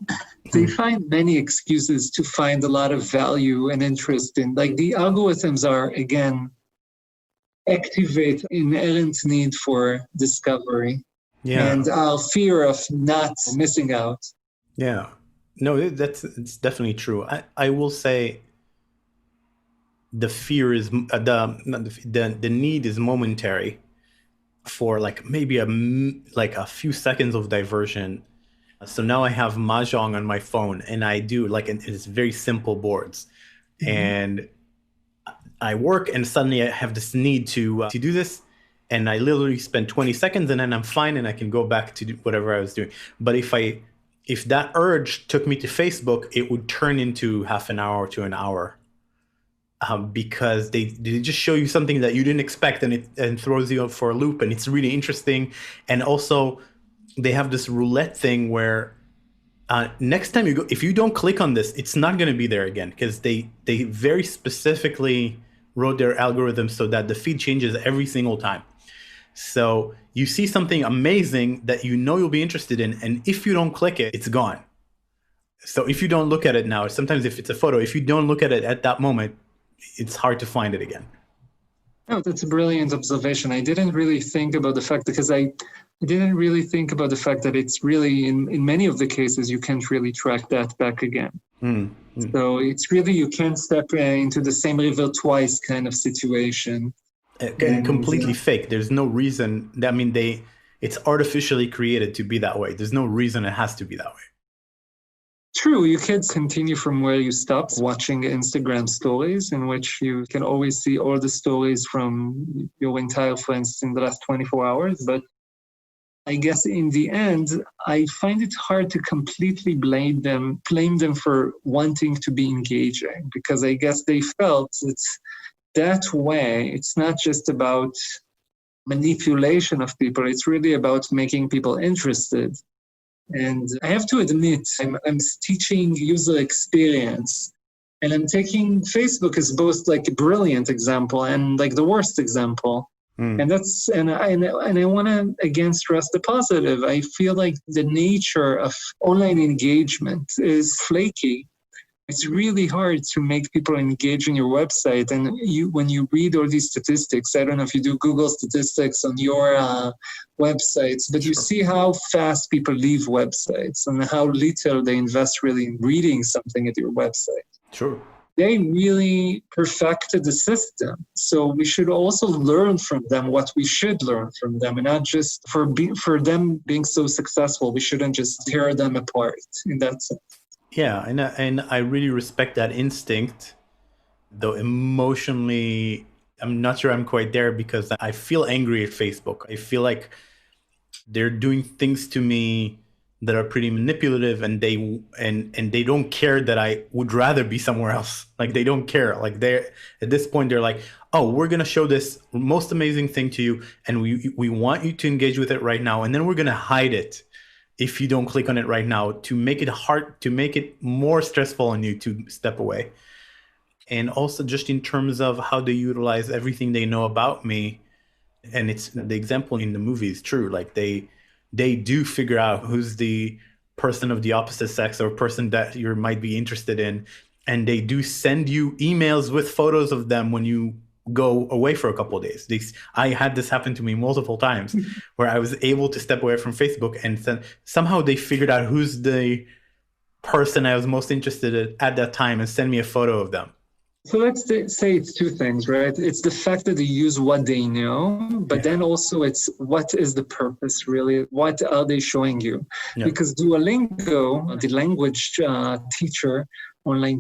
they find many excuses to find a lot of value and interest in. Like the algorithms are, again, activate inherent need for discovery and our fear of not missing out. Yeah. No, it's definitely true. I will say the fear is the need is momentary for like maybe a few seconds of diversion. So now I have Mahjong on my phone, and I do it's very simple boards, and I work, and suddenly I have this need to do this, and I literally spend 20 seconds, and then I'm fine, and I can go back to do whatever I was doing. But if that urge took me to Facebook, it would turn into half an hour to an hour. Because they just show you something that you didn't expect, and it throws you for a loop, and it's really interesting. And also, they have this roulette thing where next time you go, if you don't click on this, it's not going to be there again, because they very specifically wrote their algorithm so that the feed changes every single time. So you see something amazing that you know you'll be interested in, and if you don't click it, it's gone. So if you don't look at it now, sometimes if it's a photo, if you don't look at it at that moment, it's hard to find it again. Oh, that's a brilliant observation. I didn't really think about the fact, because I didn't really think about the fact that it's really, in many of the cases, you can't really track that back again. So it's really, you can't step into the same river twice kind of situation. And completely fake. There's no reason. It's artificially created to be that way. There's no reason it has to be that way. True, you can continue from where you stopped, watching Instagram stories, in which you can always see all the stories from your entire friends in the last 24 hours. But I guess in the end, I find it hard to completely blame them for wanting to be engaging, because I guess they felt it's that way. It's not just about manipulation of people. It's really about making people interested. And I have to admit, I'm teaching user experience, and I'm taking Facebook as both like a brilliant example and like the worst example. And I want to again stress the positive. I feel like the nature of online engagement is flaky. It's really hard to make people engage in your website. And when you read all these statistics, I don't know if you do Google statistics on your websites, but you see how fast people leave websites and how little they invest really in reading something at your website. Sure. They really perfected the system. So we should also learn from them what we should learn from them, and not just for them being so successful. We shouldn't just tear them apart in that sense. Yeah, and I really respect that instinct, though emotionally, I'm not sure I'm quite there, because I feel angry at Facebook. I feel like they're doing things to me that are pretty manipulative, and they don't care that I would rather be somewhere else. Like, they don't care. Like, they're at this point, they're like, oh, we're going to show this most amazing thing to you, and we want you to engage with it right now, and then we're going to hide it if you don't click on it right now, to make it hard, to make it more stressful on you to step away. And also just in terms of how they utilize everything they know about me. And it's the example in the movie is true. Like they do figure out who's the person of the opposite sex or person that you might be interested in. And they do send you emails with photos of them when you go away for a couple of days. I had this happen to me multiple times where I was able to step away from Facebook, and somehow they figured out who's the person I was most interested in at that time and send me a photo of them. So let's say it's two things, right? It's the fact that they use what they know, but then also it's what is the purpose really? What are they showing you? Yeah. Because Duolingo, the language teacher, online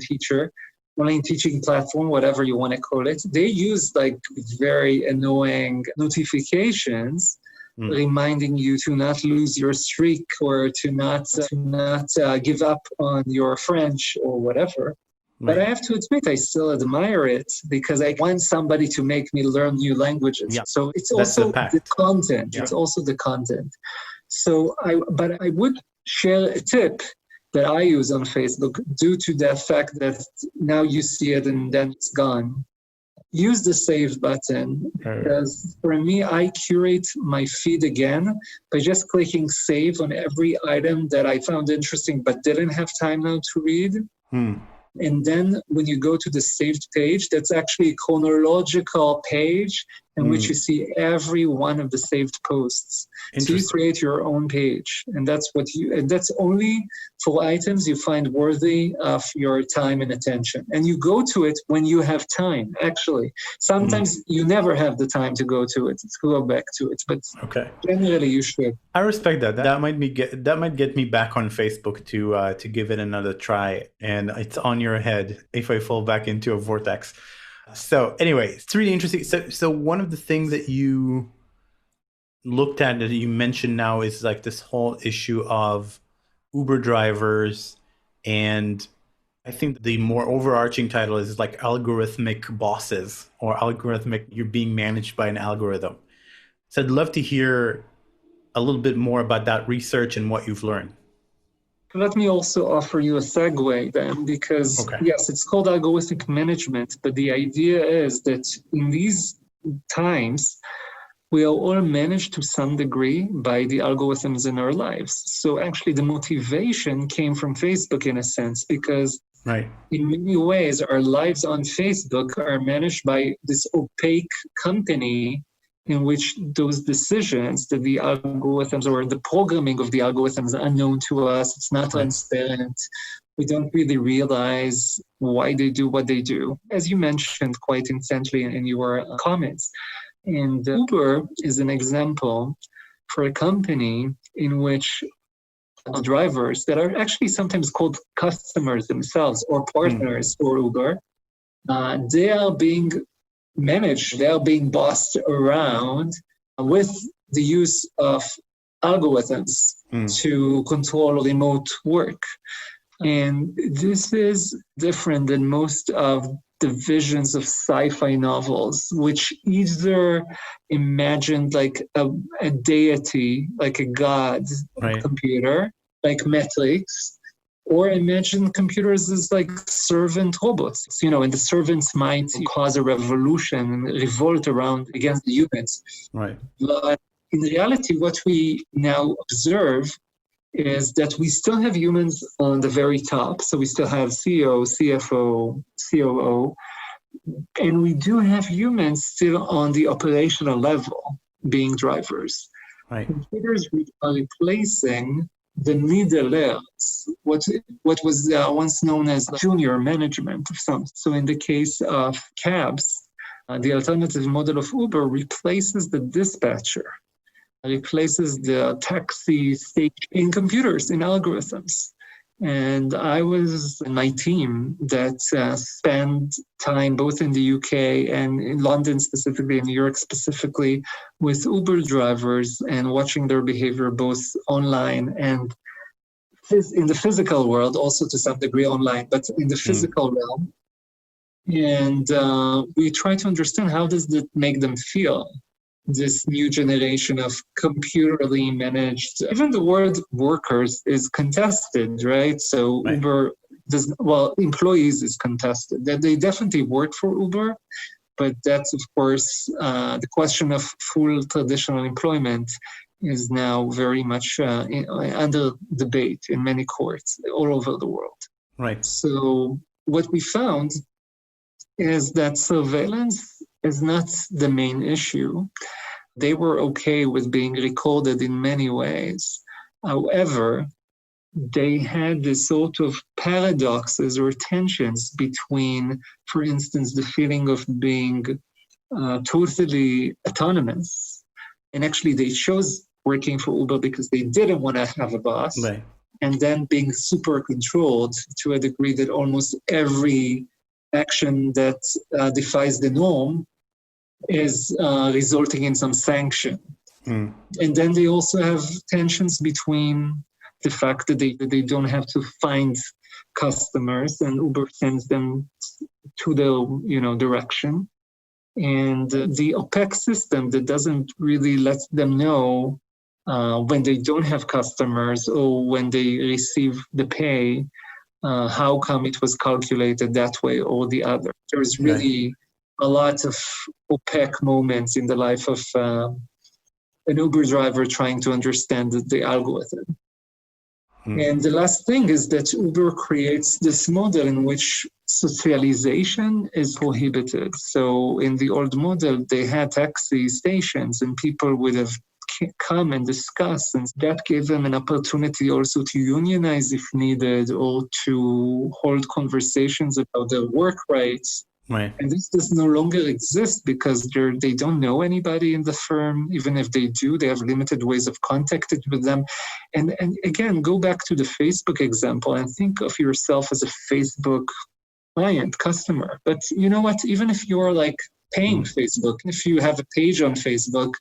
teaching platform, whatever you want to call it, they use like very annoying notifications reminding you to not lose your streak or to not give up on your French or whatever. Right. But I have to admit, I still admire it because I want somebody to make me learn new languages. Yeah. So it's also the content. Yeah. It's also the content. So I would share a tip that I use on Facebook due to the fact that now you see it and then it's gone. Use the save button, because for me, I curate my feed again by just clicking save on every item that I found interesting but didn't have time now to read. And then when you go to the saved page, that's actually a chronological page in which you see every one of the saved posts. So you create your own page, and that's only for items you find worthy of your time and attention. And you go to it when you have time, actually. Sometimes you never have the time to go to go back to it, but generally you should. I respect that. That might get me back on Facebook to give it another try, and it's on your head if I fall back into a vortex. So anyway, it's really interesting. So one of the things that you looked at that you mentioned now is like this whole issue of Uber drivers, and I think the more overarching title is like algorithmic bosses, or you're being managed by an algorithm. So I'd love to hear a little bit more about that research and what you've learned. Let me also offer you a segue then, because yes, it's called algorithmic management, but the idea is that in these times, we are all managed to some degree by the algorithms in our lives. So actually the motivation came from Facebook in a sense, because in many ways, our lives on Facebook are managed by this opaque company in which those decisions that the algorithms or the programming of the algorithms are unknown to us. It's not transparent. We don't really realize why they do what they do, as you mentioned quite intently in your comments. And Uber is an example for a company in which drivers that are actually sometimes called customers themselves or partners for Uber, they are being managed, they are being bossed around with the use of algorithms to control remote work. And this is different than most of the visions of sci-fi novels, which either imagined like a deity, like a god computer, like Matrix, or imagine computers as like servant robots, and the servants might cause a revolution and revolt against the humans. But in reality, what we now observe is that we still have humans on the very top. So we still have CEO, CFO, COO, and we do have humans still on the operational level being drivers. Computers are replacing the middle layers, what was once known as junior management of some. So in the case of cabs, the alternative model of Uber replaces the dispatcher, replaces the taxi stage in computers, in algorithms. And I was in my team that spent time both in the UK and in London specifically, in New York specifically, with Uber drivers and watching their behavior both online and in the physical world, also to some degree online, but in the physical realm. And we try to understand how does that make them feel, this new generation of computerly managed. Even the word workers is contested, right? So Uber employees is contested. That they definitely work for Uber, but that's of course the question of full traditional employment is now very much under debate in many courts all over the world. So what we found is that surveillance is not the main issue. They were okay with being recorded in many ways. However, they had this sort of paradoxes or tensions between, for instance, the feeling of being totally autonomous. And actually, they chose working for Uber because they didn't want to have a boss. And then being super controlled to a degree that almost every action that defies the norm is resulting in some sanction. And then they also have tensions between the fact that they don't have to find customers and Uber sends them to the direction. And the opaque system that doesn't really let them know when they don't have customers or when they receive the pay, how come it was calculated that way or the other. There's really a lot of opaque moments in the life of an Uber driver trying to understand the algorithm. And the last thing is that Uber creates this model in which socialization is prohibited. So in the old model, they had taxi stations and people would have come and discuss, and that gave them an opportunity also to unionize if needed or to hold conversations about their work rights. Right. And this does no longer exist because they don't know anybody in the firm. Even if they do, they have limited ways of contacting with them. And again, go back to the Facebook example and think of yourself as a Facebook client, customer. But you know what? Even if you're like paying Facebook, if you have a page on Facebook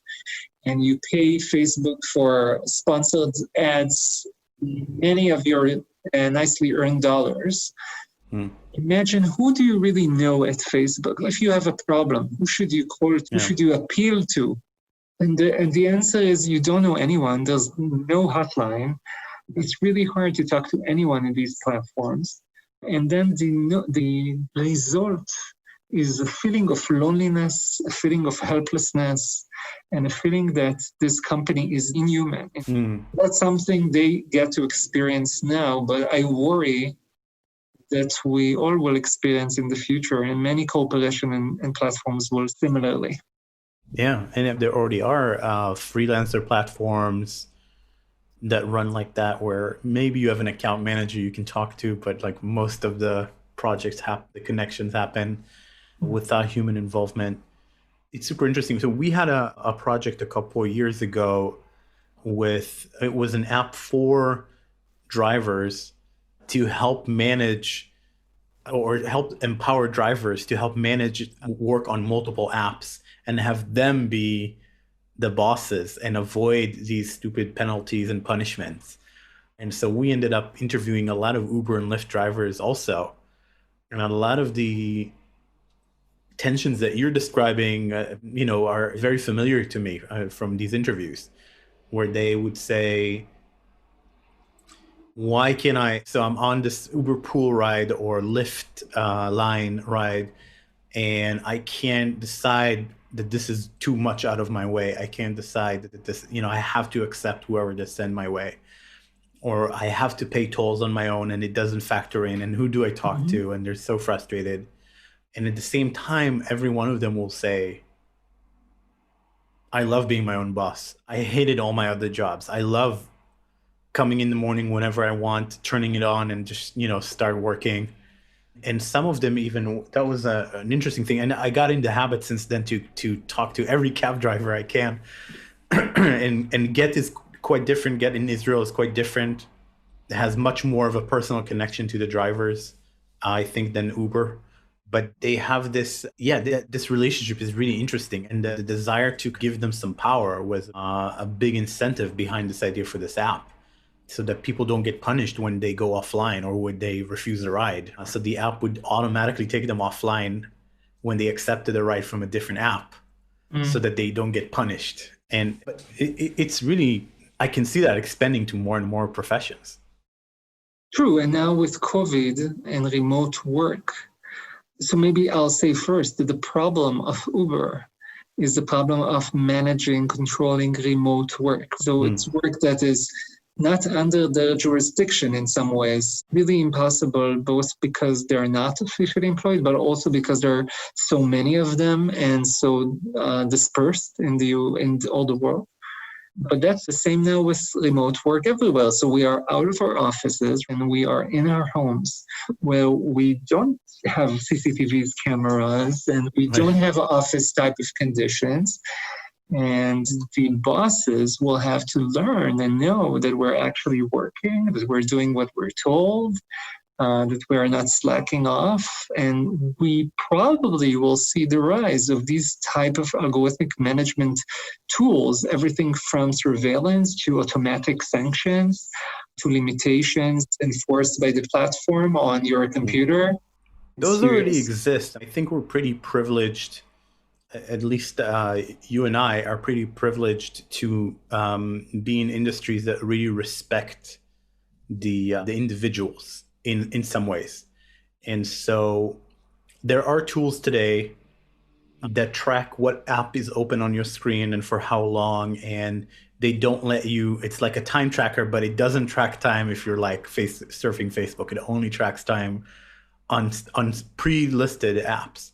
and you pay Facebook for sponsored ads, many of your nicely earned dollars, imagine who do you really know at Facebook? If you have a problem, who should you call? Who should you appeal to? And the answer is you don't know anyone. There's no hotline. It's really hard to talk to anyone in these platforms. And then the result is a feeling of loneliness, a feeling of helplessness, and a feeling that this company is inhuman. That's something they get to experience now, but I worry that we all will experience in the future, and many corporations and platforms will similarly. Yeah, and there already are freelancer platforms that run like that, where maybe you have an account manager you can talk to, but like most of the projects the connections happen without human involvement. It's super interesting. So we had a project a couple of years ago it was an app for drivers to help manage or help empower drivers to help manage work on multiple apps and have them be the bosses and avoid these stupid penalties and punishments. And so we ended up interviewing a lot of Uber and Lyft drivers also. And a lot of the tensions that you're describing, are very familiar to me from these interviews, where they would say, why can't so I'm on this Uber pool ride or Lyft line ride, and I can't decide that this is too much out of my way. I can't decide that this, I have to accept whoever they send my way. Or I have to pay tolls on my own and it doesn't factor in. And who do I talk to? And they're so frustrated. And at the same time, every one of them will say, I love being my own boss. I hated all my other jobs. I love coming in the morning whenever I want, turning it on and just, start working. And some of them even, that was an interesting thing. And I got into habit since then to talk to every cab driver I can. and Get is quite different. Get in Israel is quite different. It has much more of a personal connection to the drivers, I think, than Uber. But they have this, this relationship is really interesting. And the desire to give them some power was a big incentive behind this idea for this app, so that people don't get punished when they go offline or when they refuse a ride. So the app would automatically take them offline when they accepted a ride from a different app, so that they don't get punished. But it's really, I can see that expanding to more and more professions. True, and now with COVID and remote work, so maybe I'll say first that the problem of Uber is the problem of managing, controlling remote work. So it's work that is not under their jurisdiction in some ways, really impossible, both because they're not officially employed, but also because there are so many of them and so dispersed in all the world. But that's the same now with remote work everywhere. So we are out of our offices and we are in our homes where we don't have CCTVs cameras and we don't have office type of conditions. And the bosses will have to learn and know that we're actually working, that we're doing what we're told, that we're not slacking off. And we probably will see the rise of these type of algorithmic management tools, everything from surveillance to automatic sanctions to limitations enforced by the platform on your computer. Those already exist. I think we're pretty privileged. At least you and I are pretty privileged to be in industries that really respect the individuals in some ways. And so there are tools today that track what app is open on your screen and for how long, and they don't let you, it's like a time tracker, but it doesn't track time if you're like surfing Facebook. It only tracks time on pre-listed apps.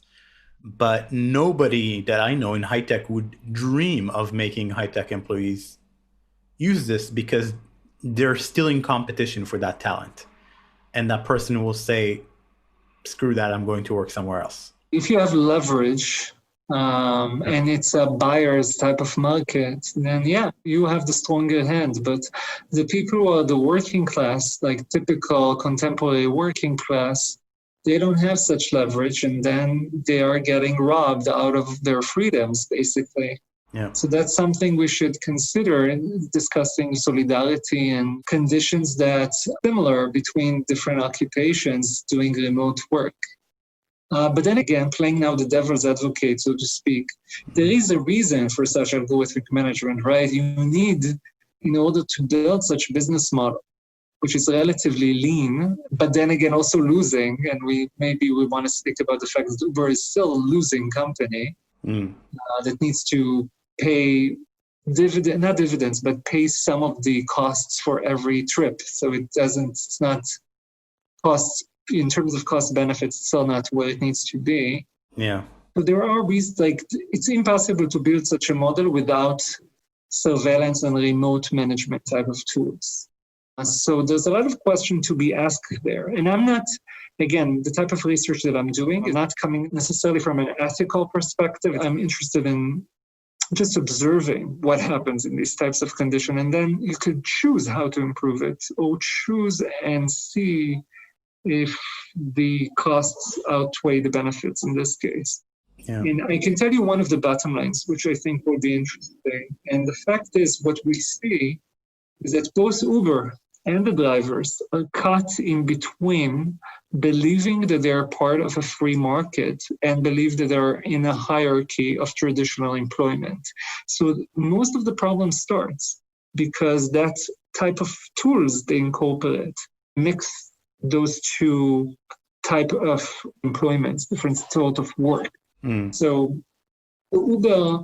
But nobody that I know in high tech would dream of making high tech employees use this because they're still in competition for that talent. And that person will say, screw that, I'm going to work somewhere else. If you have leverage and it's a buyer's type of market, then yeah, you have the stronger hand. But the people who are the working class, like typical contemporary working class, they don't have such leverage, and then they are getting robbed out of their freedoms, basically. Yeah. So that's something we should consider in discussing solidarity and conditions that's similar between different occupations doing remote work. But then again, playing now the devil's advocate, so to speak, there is a reason for such algorithmic management, right? You need, in order to build such a business model, which is relatively lean, but then again also losing, and we want to speak about the fact that Uber is still a losing company that needs to pay not dividends, but pay some of the costs for every trip. So it's not costs in terms of cost benefits, it's still not where it needs to be. Yeah. But there are reasons, like it's impossible to build such a model without surveillance and remote management type of tools. So there's a lot of questions to be asked there. And I'm not, again, the type of research that I'm doing is not coming necessarily from an ethical perspective. I'm interested in just observing what happens in these types of conditions. And then you could choose how to improve it, or choose and see if the costs outweigh the benefits in this case. Yeah. And I can tell you one of the bottom lines, which I think will be interesting. And the fact is, what we see is that both Uber and the drivers are caught in between believing that they're part of a free market and believe that they're in a hierarchy of traditional employment. So most of the problem starts because that type of tools they incorporate mix those two type of employments, different sort of work. So the Uber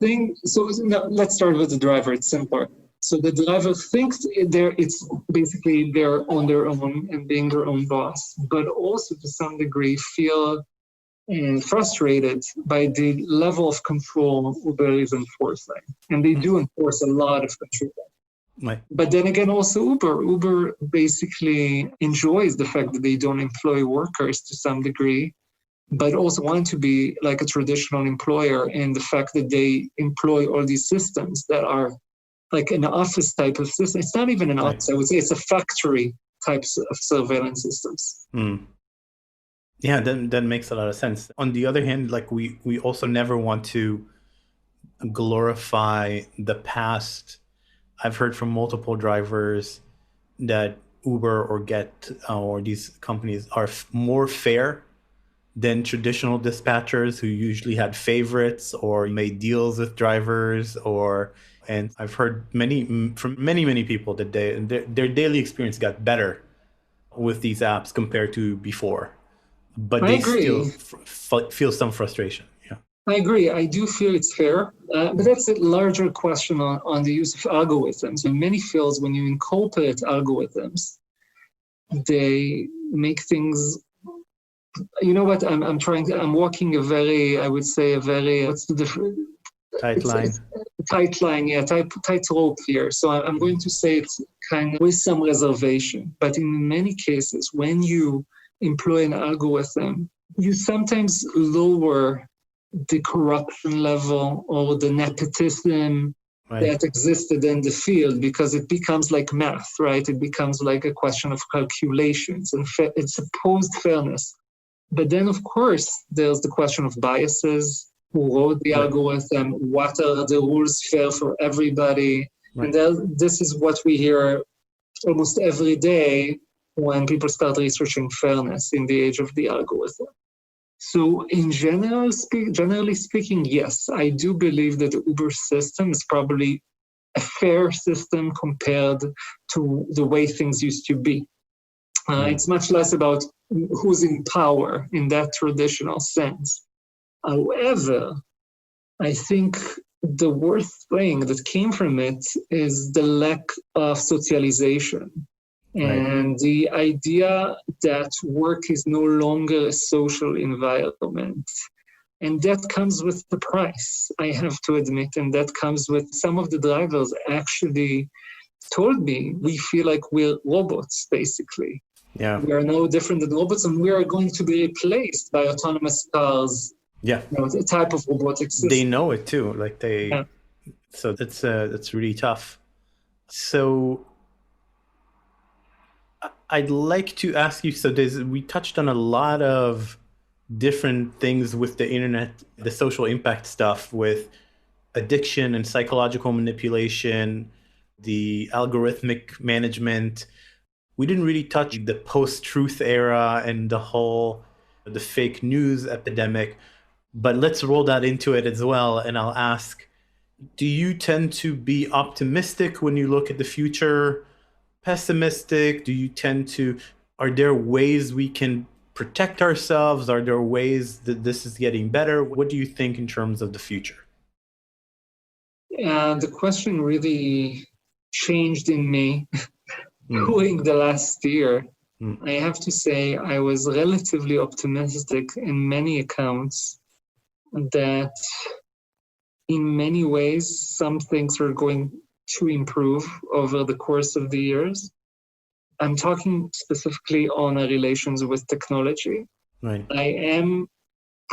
thing, so now let's start with the driver, it's simpler. So the driver thinks it's basically they're on their own and being their own boss, but also to some degree feel frustrated by the level of control Uber is enforcing. And they do enforce a lot of control. Right. But then again, also Uber basically enjoys the fact that they don't employ workers to some degree, but also want to be like a traditional employer in the fact that they employ all these systems that are like an office type of system. It's not even an office, I would say it's a factory types of surveillance systems. Yeah, that makes a lot of sense. On the other hand, like we also never want to glorify the past. I've heard from multiple drivers that Uber or Get or these companies are more fair than traditional dispatchers who usually had favorites or made deals with drivers. And I've heard from many people that their daily experience got better with these apps compared to before. But they still feel some frustration. Yeah. I agree. I do feel it's fair, but that's a larger question on the use of algorithms. In many fields, when you incorporate algorithms, they make things. You know what? I'm walking what's the difference? Tight line. Tight line, yeah, tight rope here. So I'm going to say it's kind of with some reservation. But in many cases, when you employ an algorithm, you sometimes lower the corruption level or the nepotism that existed in the field because it becomes like math, right? It becomes like a question of calculations and it's supposed fairness. But then, of course, there's the question of biases. Who wrote the algorithm? What are the rules fair for everybody? And this is what we hear almost every day when people start researching fairness in the age of the algorithm. So generally speaking, yes, I do believe that the Uber system is probably a fair system compared to the way things used to be. It's much less about who's in power in that traditional sense. However, I think the worst thing that came from it is the lack of socialization. Right. And the idea that work is no longer a social environment. And that comes with the price, I have to admit. And that comes with some of the drivers actually told me we feel like we're robots, basically. Yeah. We are no different than robots, and we are going to be replaced by autonomous cars, Yeah. the type of robotic system. They know it too. Like so that's really tough. So I'd like to ask you, so we touched on a lot of different things with the internet, the social impact stuff with addiction and psychological manipulation, the algorithmic management. We didn't really touch the post-truth era and the fake news epidemic, but let's roll that into it as well. And I'll ask, do you tend to be optimistic when you look at the future? Pessimistic? Are there ways we can protect ourselves? Are there ways that this is getting better? What do you think in terms of the future? The question really changed in me during the last year. I have to say I was relatively optimistic in many accounts that in many ways some things are going to improve over the course of the years. I'm talking specifically on our relations with technology. Right. I am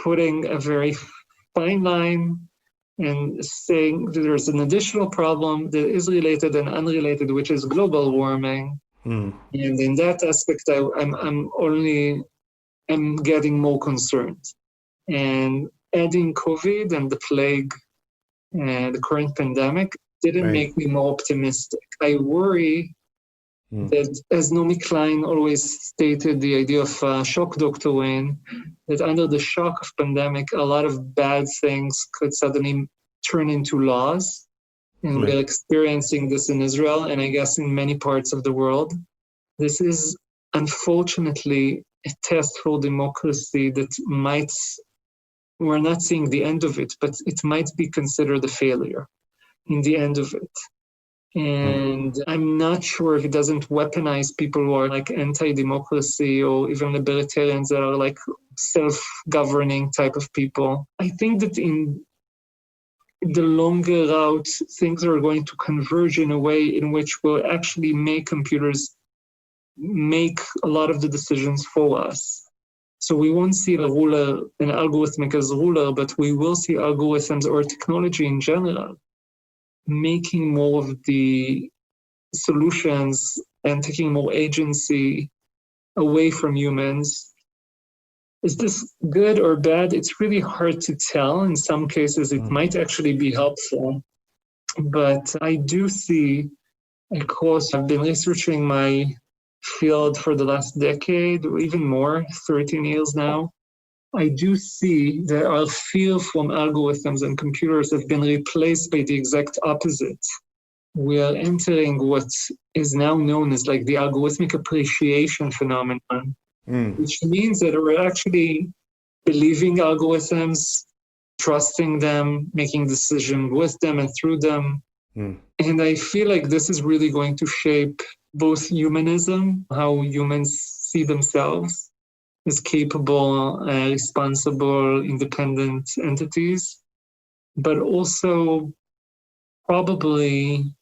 putting a very fine line and saying that there's an additional problem that is related and unrelated, which is global warming. And in that aspect, I'm getting more concerned. And adding COVID and the plague and the current pandemic didn't make me more optimistic. I worry that, as Naomi Klein always stated, the idea of shock doctrine, that under the shock of pandemic, a lot of bad things could suddenly turn into laws. And we're experiencing this in Israel, and I guess in many parts of the world. This is unfortunately a test for democracy that we're not seeing the end of it, but it might be considered a failure in the end of it. And I'm not sure if it doesn't weaponize people who are like anti-democracy or even libertarians that are like self-governing type of people. I think that in the longer route, things are going to converge in a way in which we'll actually make computers make a lot of the decisions for us. So we won't see a ruler, an algorithmic as ruler, but we will see algorithms or technology in general making more of the solutions and taking more agency away from humans. Is this good or bad? It's really hard to tell. In some cases, it might actually be helpful. But I do see, of course, I've been researching my field for the last decade, or even more, 13 years now. I do see that our fear from algorithms and computers have been replaced by the exact opposite. We are entering what is now known as like the algorithmic appreciation phenomenon, which means that we're actually believing algorithms, trusting them, making decisions with them and through them. And I feel like this is really going to shape both humanism, how humans see themselves as capable, responsible, independent entities, but also probably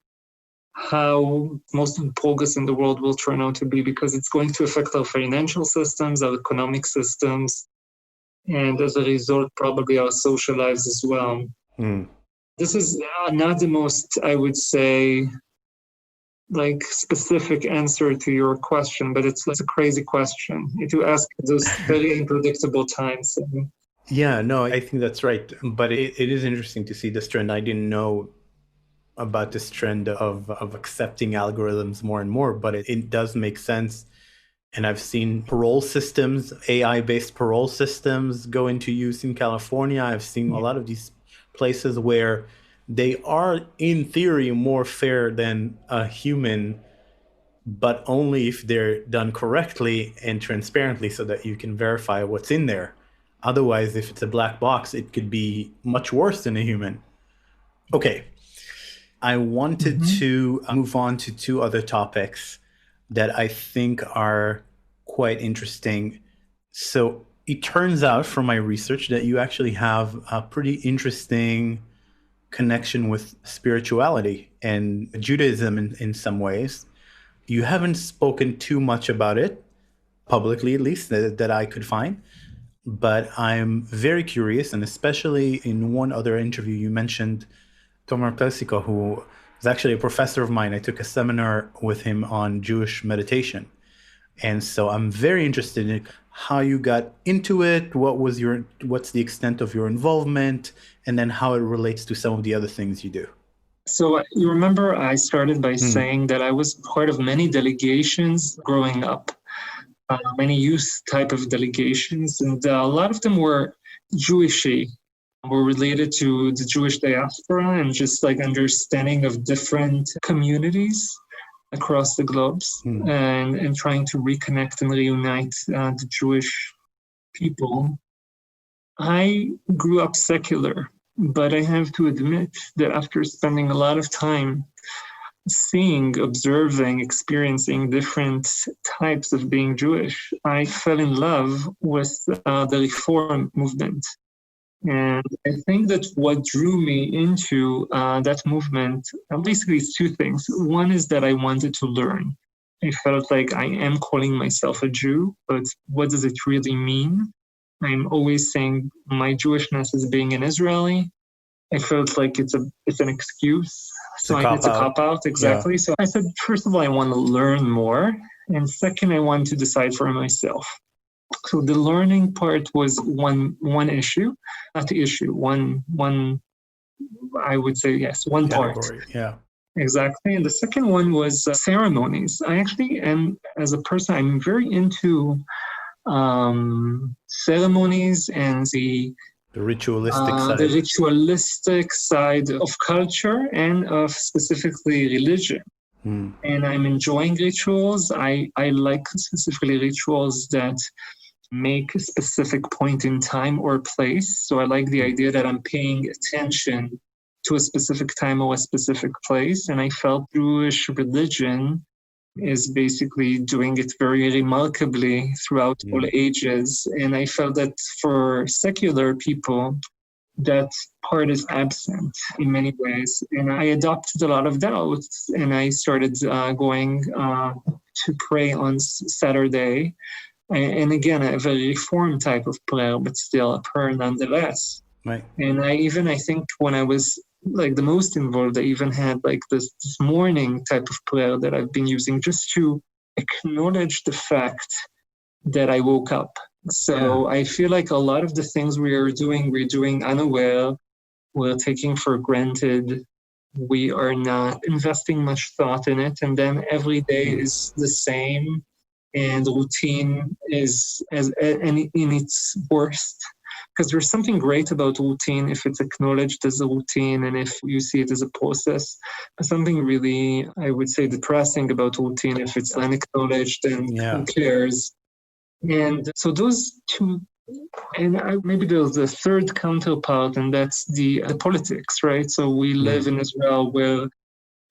how most of the progress in the world will turn out to be, because it's going to affect our financial systems, our economic systems, and as a result, probably our social lives as well. This is not the most, I would say, like specific answer to your question, but it's a crazy question to ask those very unpredictable times. Yeah, no, I think that's right. But it is interesting to see this trend. I didn't know about this trend of accepting algorithms more and more, but it does make sense. And I've seen parole systems, AI-based parole systems go into use in California. I've seen a lot of these places where they are, in theory, more fair than a human, but only if they're done correctly and transparently so that you can verify what's in there. Otherwise, if it's a black box, it could be much worse than a human. Okay. I wanted to move on to two other topics. that I think are quite interesting. So it turns out from my research that you actually have a pretty interesting connection with spirituality and Judaism in some ways. You haven't spoken too much about it, publicly at least, that I could find. But I'm very curious, and especially in one other interview, you mentioned Tomer Persico, who is actually a professor of mine. I took a seminar with him on Jewish meditation. And so I'm very interested in how you got into it, what's the extent of your involvement, and then how it relates to some of the other things you do. So you remember I started by saying that I was part of many delegations growing up, many youth type of delegations, and a lot of them were Jewishy, were related to the Jewish diaspora and just like understanding of different communities across the globes and trying to reconnect and reunite the Jewish people. I grew up secular, but I have to admit that after spending a lot of time seeing, observing, experiencing different types of being Jewish, I fell in love with the Reform movement. And I think that what drew me into that movement, basically, is two things. One is that I wanted to learn. I felt like I am calling myself a Jew, but what does it really mean? I'm always saying my Jewishness is being an Israeli. I felt like it's an excuse. So it's a cop-out, exactly. Yeah. So I said, first of all, I want to learn more. And second, I want to decide for myself. So the learning part was one issue, not the issue, one I would say, yes, one category, part. Yeah. Exactly. And the second one was ceremonies. I actually am, as a person, I'm very into ceremonies and the ritualistic side of culture and of specifically religion. And I'm enjoying rituals. I like specifically rituals that make a specific point in time or place. So I like the idea that I'm paying attention to a specific time or a specific place. And I felt Jewish religion is basically doing it very remarkably throughout all ages. And I felt that for secular people, that part is absent in many ways. And I adopted a lot of those. And I started going to pray on Saturday. And again, a very Reform type of prayer, but still a prayer nonetheless. Right. And I think when I was like the most involved, I even had like this morning type of prayer that I've been using just to acknowledge the fact that I woke up. So I feel like a lot of the things we're doing unaware, we're taking for granted. We are not investing much thought in it. And then every day is the same. And routine is in its worst, because there's something great about routine if it's acknowledged as a routine and if you see it as a process, but something really, I would say, depressing about routine if it's unacknowledged and who cares. And so those two, and maybe there's a third counterpart, and that's the politics, right? So we live in Israel where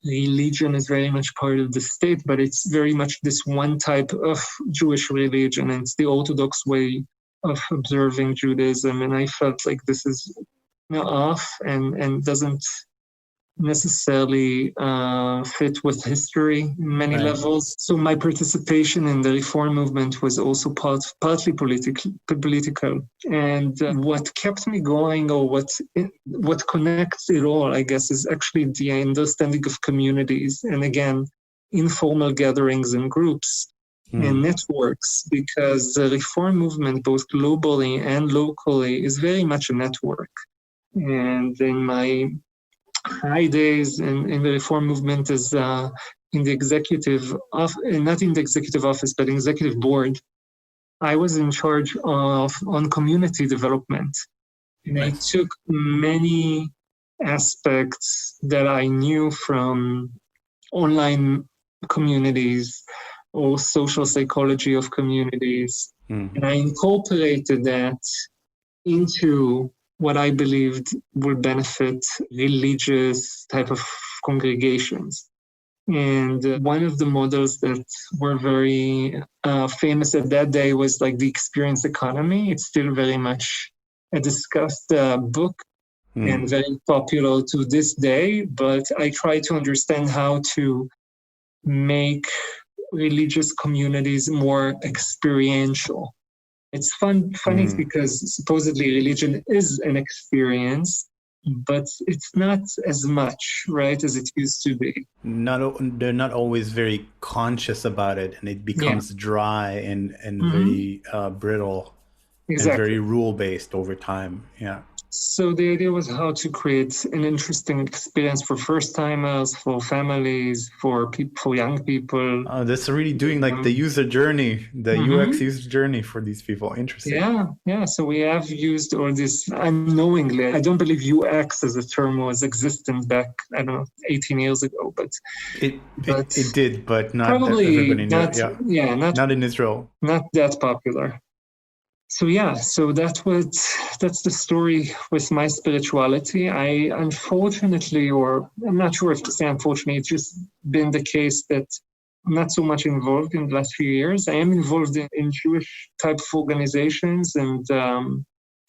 religion is very much part of the state, but it's very much this one type of Jewish religion, and it's the Orthodox way of observing Judaism. And I felt like this is off and doesn't necessarily fit with history in many levels. So my participation in the Reform movement was also partly political. And what kept me going, or what connects it all, I guess, is actually the understanding of communities. And again, informal gatherings and groups and networks, because the Reform movement, both globally and locally, is very much a network. And in my high days in the Reform movement is in the executive not in the executive office, but executive board. I was in charge on community development. And I took many aspects that I knew from online communities or social psychology of communities. And I incorporated that into what I believed would benefit religious type of congregations. And one of the models that were very famous at that day was like the experience economy. It's still very much a discussed book and very popular to this day, but I try to understand how to make religious communities more experiential. It's funny because supposedly religion is an experience, but it's not as much, right, as it used to be. They're not always very conscious about it, and it becomes dry and very brittle and very rule-based over time. Yeah. So the idea was how to create an interesting experience for first-timers, for families, for young people. Oh, that's really doing like the user journey, the UX user journey for these people. Interesting. Yeah. So we have used all this unknowingly. I don't believe UX as a term was existent back, 18 years ago, but it did, but not probably everybody knew. Not in Israel. Not that popular. So that's the story with my spirituality. I unfortunately, or I'm not sure if to say unfortunately, it's just been the case that I'm not so much involved in the last few years. I am involved in Jewish type of organizations and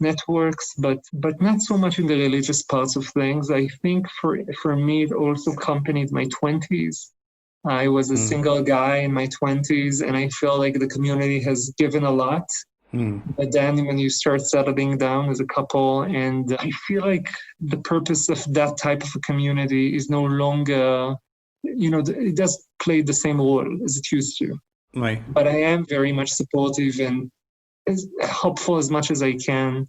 networks, but not so much in the religious parts of things. I think for me, it also accompanied my 20s. I was a single guy in my 20s, and I feel like the community has given a lot. But then when you start settling down as a couple, and I feel like the purpose of that type of a community is no longer, it does play the same role as it used to. Right. But I am very much supportive and helpful as much as I can,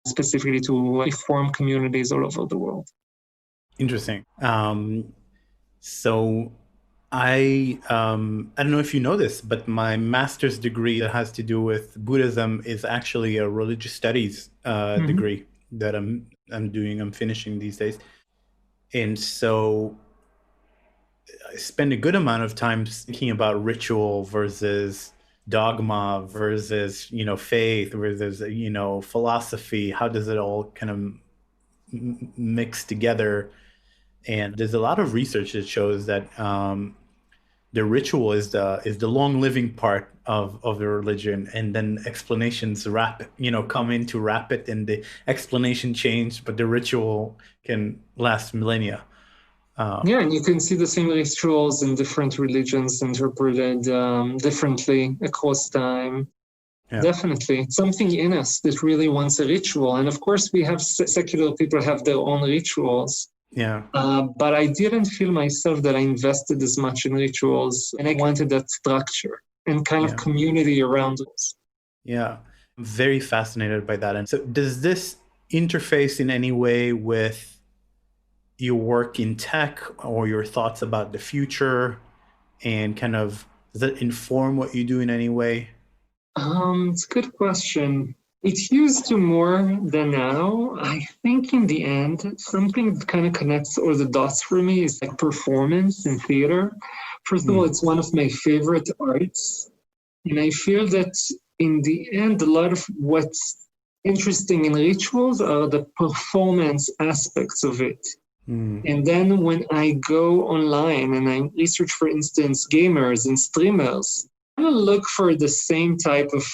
specifically to reform communities all over the world. Interesting. So I don't know if you know this, but my master's degree that has to do with Buddhism is actually a religious studies degree that I'm finishing these days. And so I spend a good amount of time thinking about ritual versus dogma versus, faith versus, philosophy. How does it all kind of mix together? And there's a lot of research that shows that the ritual is the long living part of the religion, and then explanations come in to wrap it, and the explanation changed, but the ritual can last millennia. And you can see the same rituals in different religions interpreted differently across time. Yeah. Definitely. Something in us that really wants a ritual. And of course, we have secular people have their own rituals. Yeah. But I didn't feel myself that I invested as much in rituals, and I wanted that structure and kind of community around us. Yeah. I'm very fascinated by that. And so does this interface in any way with your work in tech or your thoughts about the future, and kind of does that inform what you do in any way? It's a good question. It used to more than now. I think in the end, something that kind of connects all the dots for me is like performance in theater. First of all, it's one of my favorite arts. And I feel that in the end, a lot of what's interesting in rituals are the performance aspects of it. And then when I go online and I research, for instance, gamers and streamers, I look for the same type of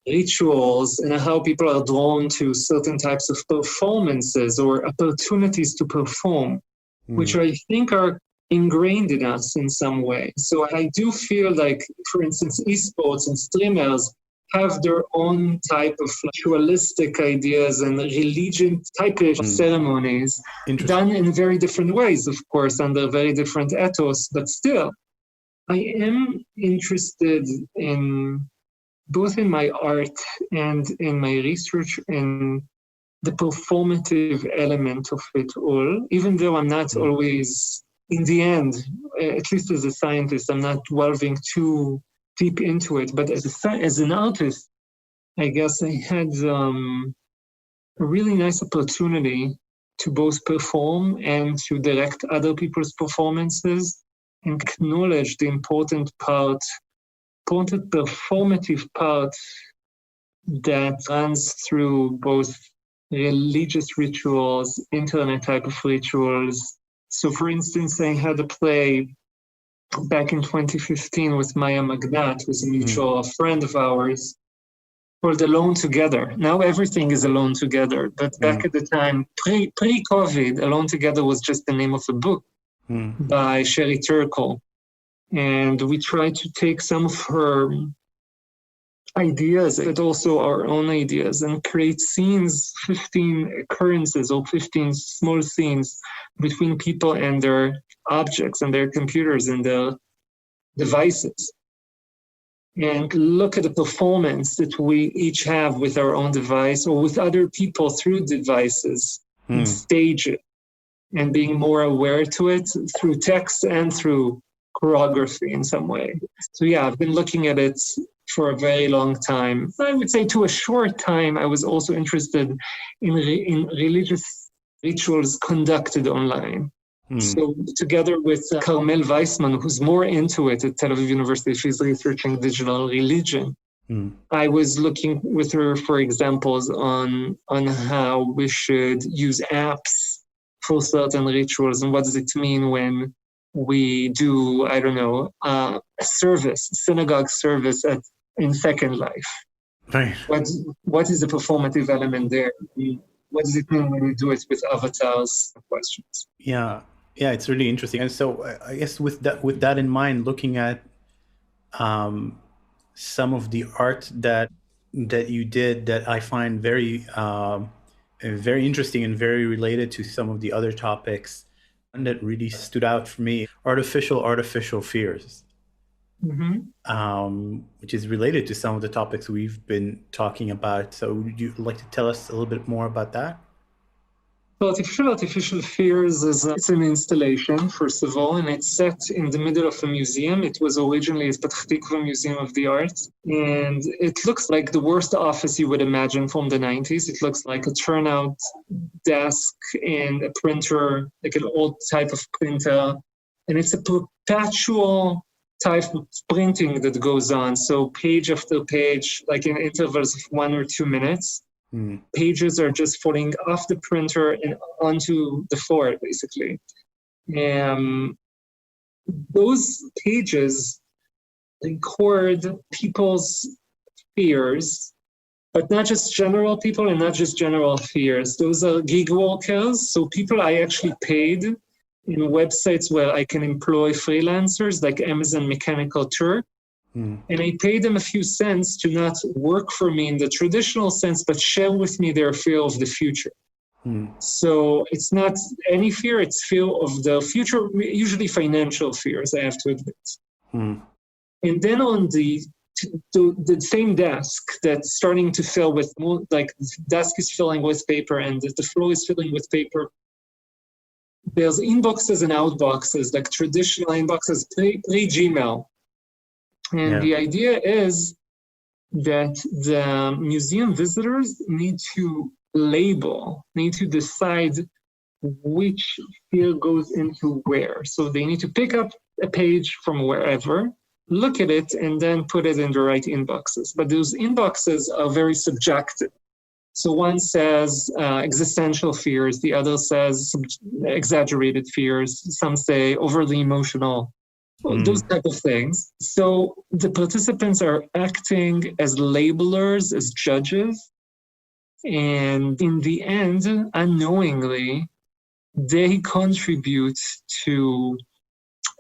rituals and how people are drawn to certain types of performances or opportunities to perform, which I think are ingrained in us in some way. So I do feel like, for instance, esports and streamers have their own type of ritualistic ideas and religion type of ceremonies done in very different ways, of course, under very different ethos, but still, I am interested in both in my art and in my research in the performative element of it all, even though I'm not always, in the end, at least as a scientist, I'm not delving too deep into it. But as an artist, I guess I had a really nice opportunity to both perform and to direct other people's performances and acknowledge the important performative part that runs through both religious rituals, internet type of rituals. So for instance, I had a play back in 2015 with Maya Magnat, who's a mutual friend of ours, called Alone Together. Now everything is Alone Together, but back at the time, pre-COVID, Alone Together was just the name of a book by Sherry Turkle. And we tried to take some of her ideas, but also our own ideas, and create scenes, 15 occurrences or 15 small scenes between people and their objects and their computers and their devices. And look at the performance that we each have with our own device or with other people through devices, and stage it, and being more aware to it through text and through choreography in some way. So yeah, I've been looking at it for a very long time. I would say to a short time, I was also interested in religious rituals conducted online. So together with Carmel Weissman, who's more into it at Tel Aviv University, she's researching digital religion. I was looking with her for examples on how we should use apps for certain rituals and what does it mean when we do, I don't know, a synagogue service in Second Life. Right. What is the performative element there? What does it mean when we do it with avatars? Questions. Yeah, it's really interesting. And so I guess with that in mind, looking at some of the art that you did that I find very interesting and very related to some of the other topics, one that really stood out for me, artificial fears, which is related to some of the topics we've been talking about. So would you like to tell us a little bit more about that? Well, Artificial Fears it's an installation, first of all, and it's set in the middle of a museum. It was originally the Petah Tikva Museum of the Arts, and it looks like the worst office you would imagine from the 90s. It looks like a turnout desk and a printer, like an old type of printer, and it's a perpetual type of printing that goes on. So page after page, like in intervals of 1 or 2 minutes. Pages are just falling off the printer and onto the floor, basically. Those pages record people's fears, but not just general people and not just general fears. Those are gig workers, so people I actually paid in websites where I can employ freelancers like Amazon Mechanical Turk. And I paid them a few cents to not work for me in the traditional sense, but share with me their fear of the future. So it's not any fear, it's fear of the future, usually financial fears, I have to admit. And then on the same desk that's starting to fill with more, like the desk is filling with paper and the floor is filling with paper. There's inboxes and outboxes, like traditional inboxes, pre-Gmail. And the idea is that the museum visitors need to decide which fear goes into where. So they need to pick up a page from wherever, look at it, and then put it in the right inboxes. But those inboxes are very subjective. So one says existential fears, the other says exaggerated fears, some say overly emotional. Those type of things. So the participants are acting as labelers, as judges, and in the end, unknowingly, they contribute to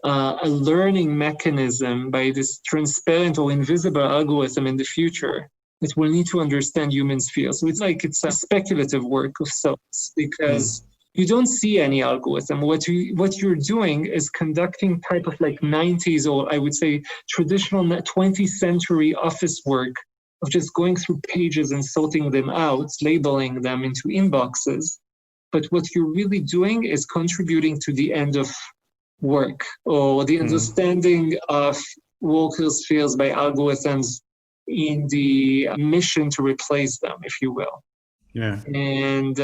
a learning mechanism by this transparent or invisible algorithm in the future that will need to understand humans' feel. So it's like it's a speculative work of sorts because you don't see any algorithm. What you're doing is conducting type of like 90s or I would say traditional 20th century office work of just going through pages and sorting them out, labeling them into inboxes. But what you're really doing is contributing to the end of work or the understanding of workers' fears by algorithms in the mission to replace them, if you will. And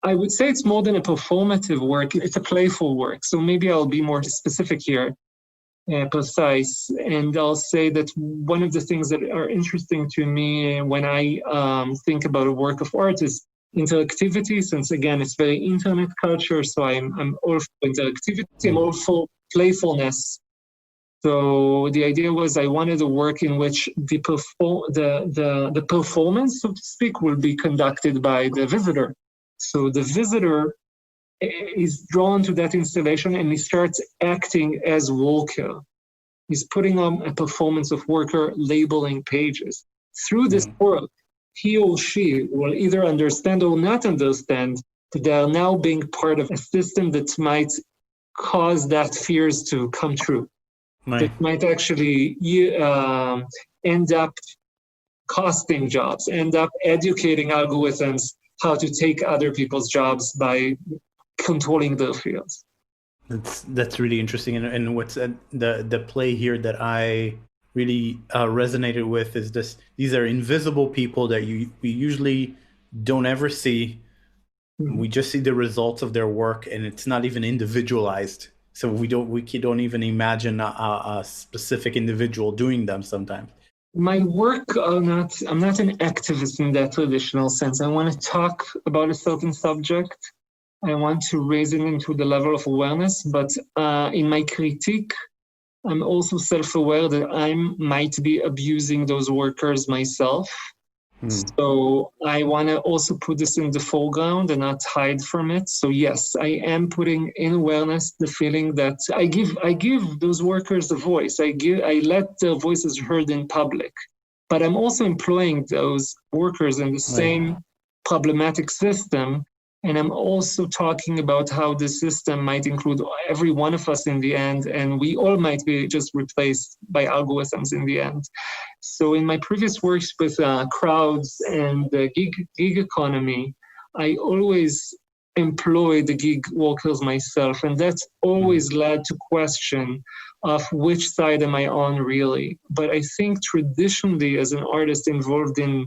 I would say it's more than a performative work, it's a playful work. So maybe I'll be more specific here, precise. And I'll say that one of the things that are interesting to me when I think about a work of art is interactivity, since again, it's very internet culture. So I'm all for interactivity, I'm all for playfulness. So the idea was I wanted a work in which the performance, so to speak, will be conducted by the visitor. So the visitor is drawn to that installation and he starts acting as worker. He's putting on a performance of worker, labeling pages. Through this work, he or she will either understand or not understand that they are now being part of a system that might cause that fears to come true. Right. That might actually end up costing jobs, end up educating algorithms how to take other people's jobs by controlling their fields. That's really interesting. And what's the play here that I really resonated with is these are invisible people that we usually don't ever see. Mm-hmm. We just see the results of their work, and it's not even individualized. So we don't even imagine a specific individual doing them sometimes. My work, I'm not an activist in that traditional sense. I want to talk about a certain subject. I want to raise it into the level of awareness, but in my critique, I'm also self-aware that I might be abusing those workers myself. So I want to also put this in the foreground and not hide from it. So yes, I am putting in awareness the feeling that I give those workers a voice. I let their voices heard in public, but I'm also employing those workers in the same problematic system. And I'm also talking about how the system might include every one of us in the end, and we all might be just replaced by algorithms in the end. So in my previous works with crowds and the gig economy, I always employ the gig workers myself, and that's always led to question of which side am I on really. But I think traditionally as an artist involved in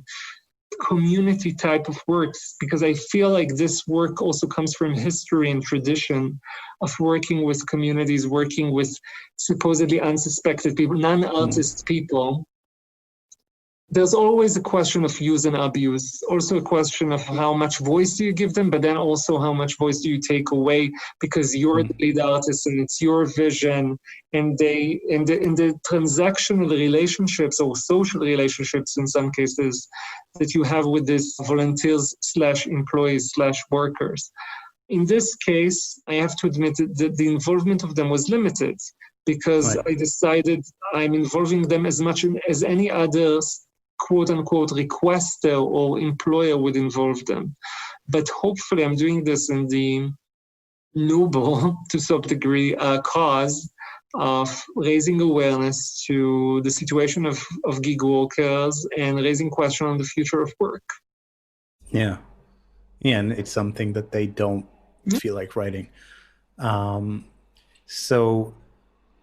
community type of works, because I feel like this work also comes from history and tradition of working with communities, working with supposedly unsuspected people, non-artist people. There's always a question of use and abuse, also a question of how much voice do you give them, but then also how much voice do you take away because you're the lead artist and it's your vision, and in the transactional relationships or social relationships in some cases that you have with these volunteers / employees / workers. In this case, I have to admit that the involvement of them was limited because I decided I'm involving them as much as any other quote-unquote requester or employer would involve them. But hopefully I'm doing this in the noble, to some degree, cause of raising awareness to the situation of gig workers and raising question on the future of work. Yeah, and it's something that they don't feel like writing. So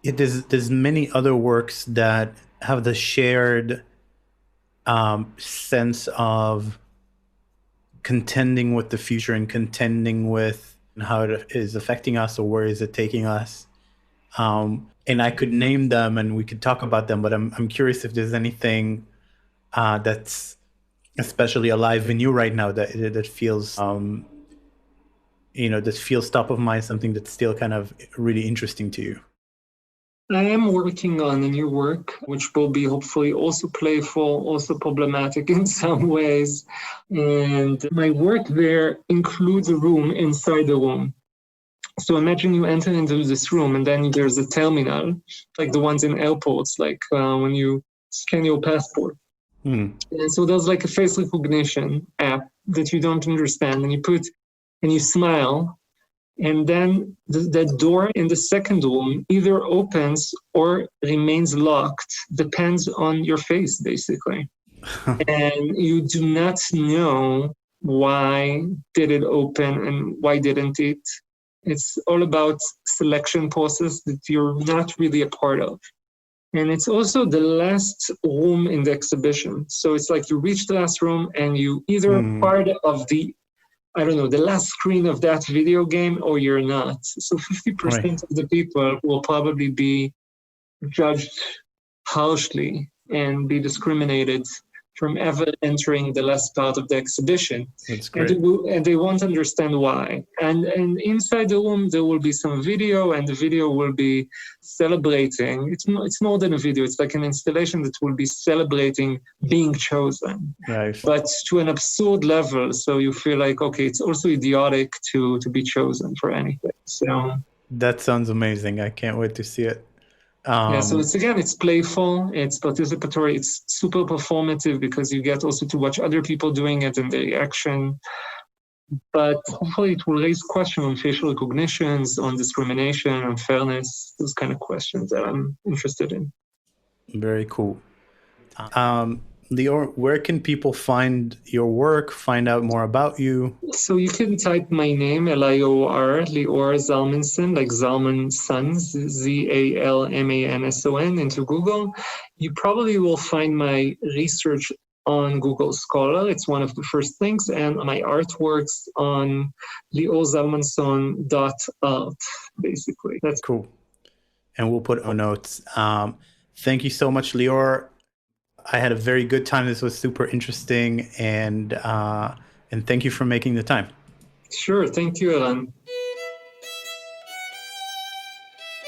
there's many other works that have the shared sense of contending with the future and contending with how it is affecting us or where is it taking us. And I could name them and we could talk about them, but I'm curious if there's anything that's especially alive in you right now that feels that feels top of mind, something that's still kind of really interesting to you. I am working on a new work, which will be hopefully also playful, also problematic in some ways. And my work there includes a room inside the room. So imagine you enter into this room and then there's a terminal, like the ones in airports, like when you scan your passport. And so there's like a face recognition app that you don't understand, and you smile. And then the door in the second room either opens or remains locked, depends on your face, basically. And you do not know why did it open and why didn't it. It's all about selection process that you're not really a part of. And it's also the last room in the exhibition. So it's like you reach the last room and you either part of the last screen of that video game, or you're not. So 50% of the people will probably be judged harshly and be discriminated from ever entering the last part of the exhibition. That's great. And they won't understand why. And inside the room, there will be some video, and the video will be celebrating. It's more than a video. It's like an installation that will be celebrating being chosen. Nice. But to an absurd level. So you feel like, okay, it's also idiotic to be chosen for anything. So that sounds amazing. I can't wait to see it. So it's playful, it's participatory, it's super performative because you get also to watch other people doing it and the reaction. But hopefully it will raise questions on facial recognitions, on discrimination, on fairness, those kind of questions that I'm interested in. Very cool. Lior, where can people find your work, find out more about you? So you can type my name, Lior Zalmanson, like Zalmanson, Zalmanson, into Google. You probably will find my research on Google Scholar. It's one of the first things, and my artworks on liorzalmanson.art, basically. That's cool. And we'll put on notes. Thank you so much, Lior. I had a very good time. This was super interesting, and thank you for making the time. Sure. Thank you, Eran.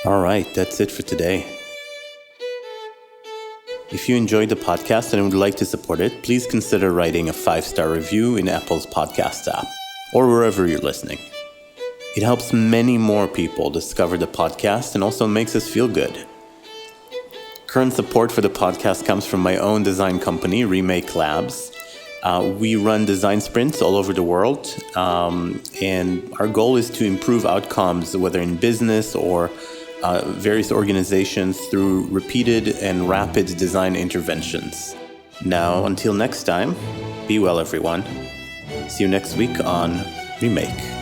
All right. That's it for today. If you enjoyed the podcast and would like to support it, please consider writing a 5-star review in Apple's podcast app or wherever you're listening. It helps many more people discover the podcast and also makes us feel good. Current support for the podcast comes from my own design company, Remake Labs. We run design sprints all over the world, and our goal is to improve outcomes, whether in business or various organizations, through repeated and rapid design interventions. Now, until next time, be well, everyone. See you next week on Remake.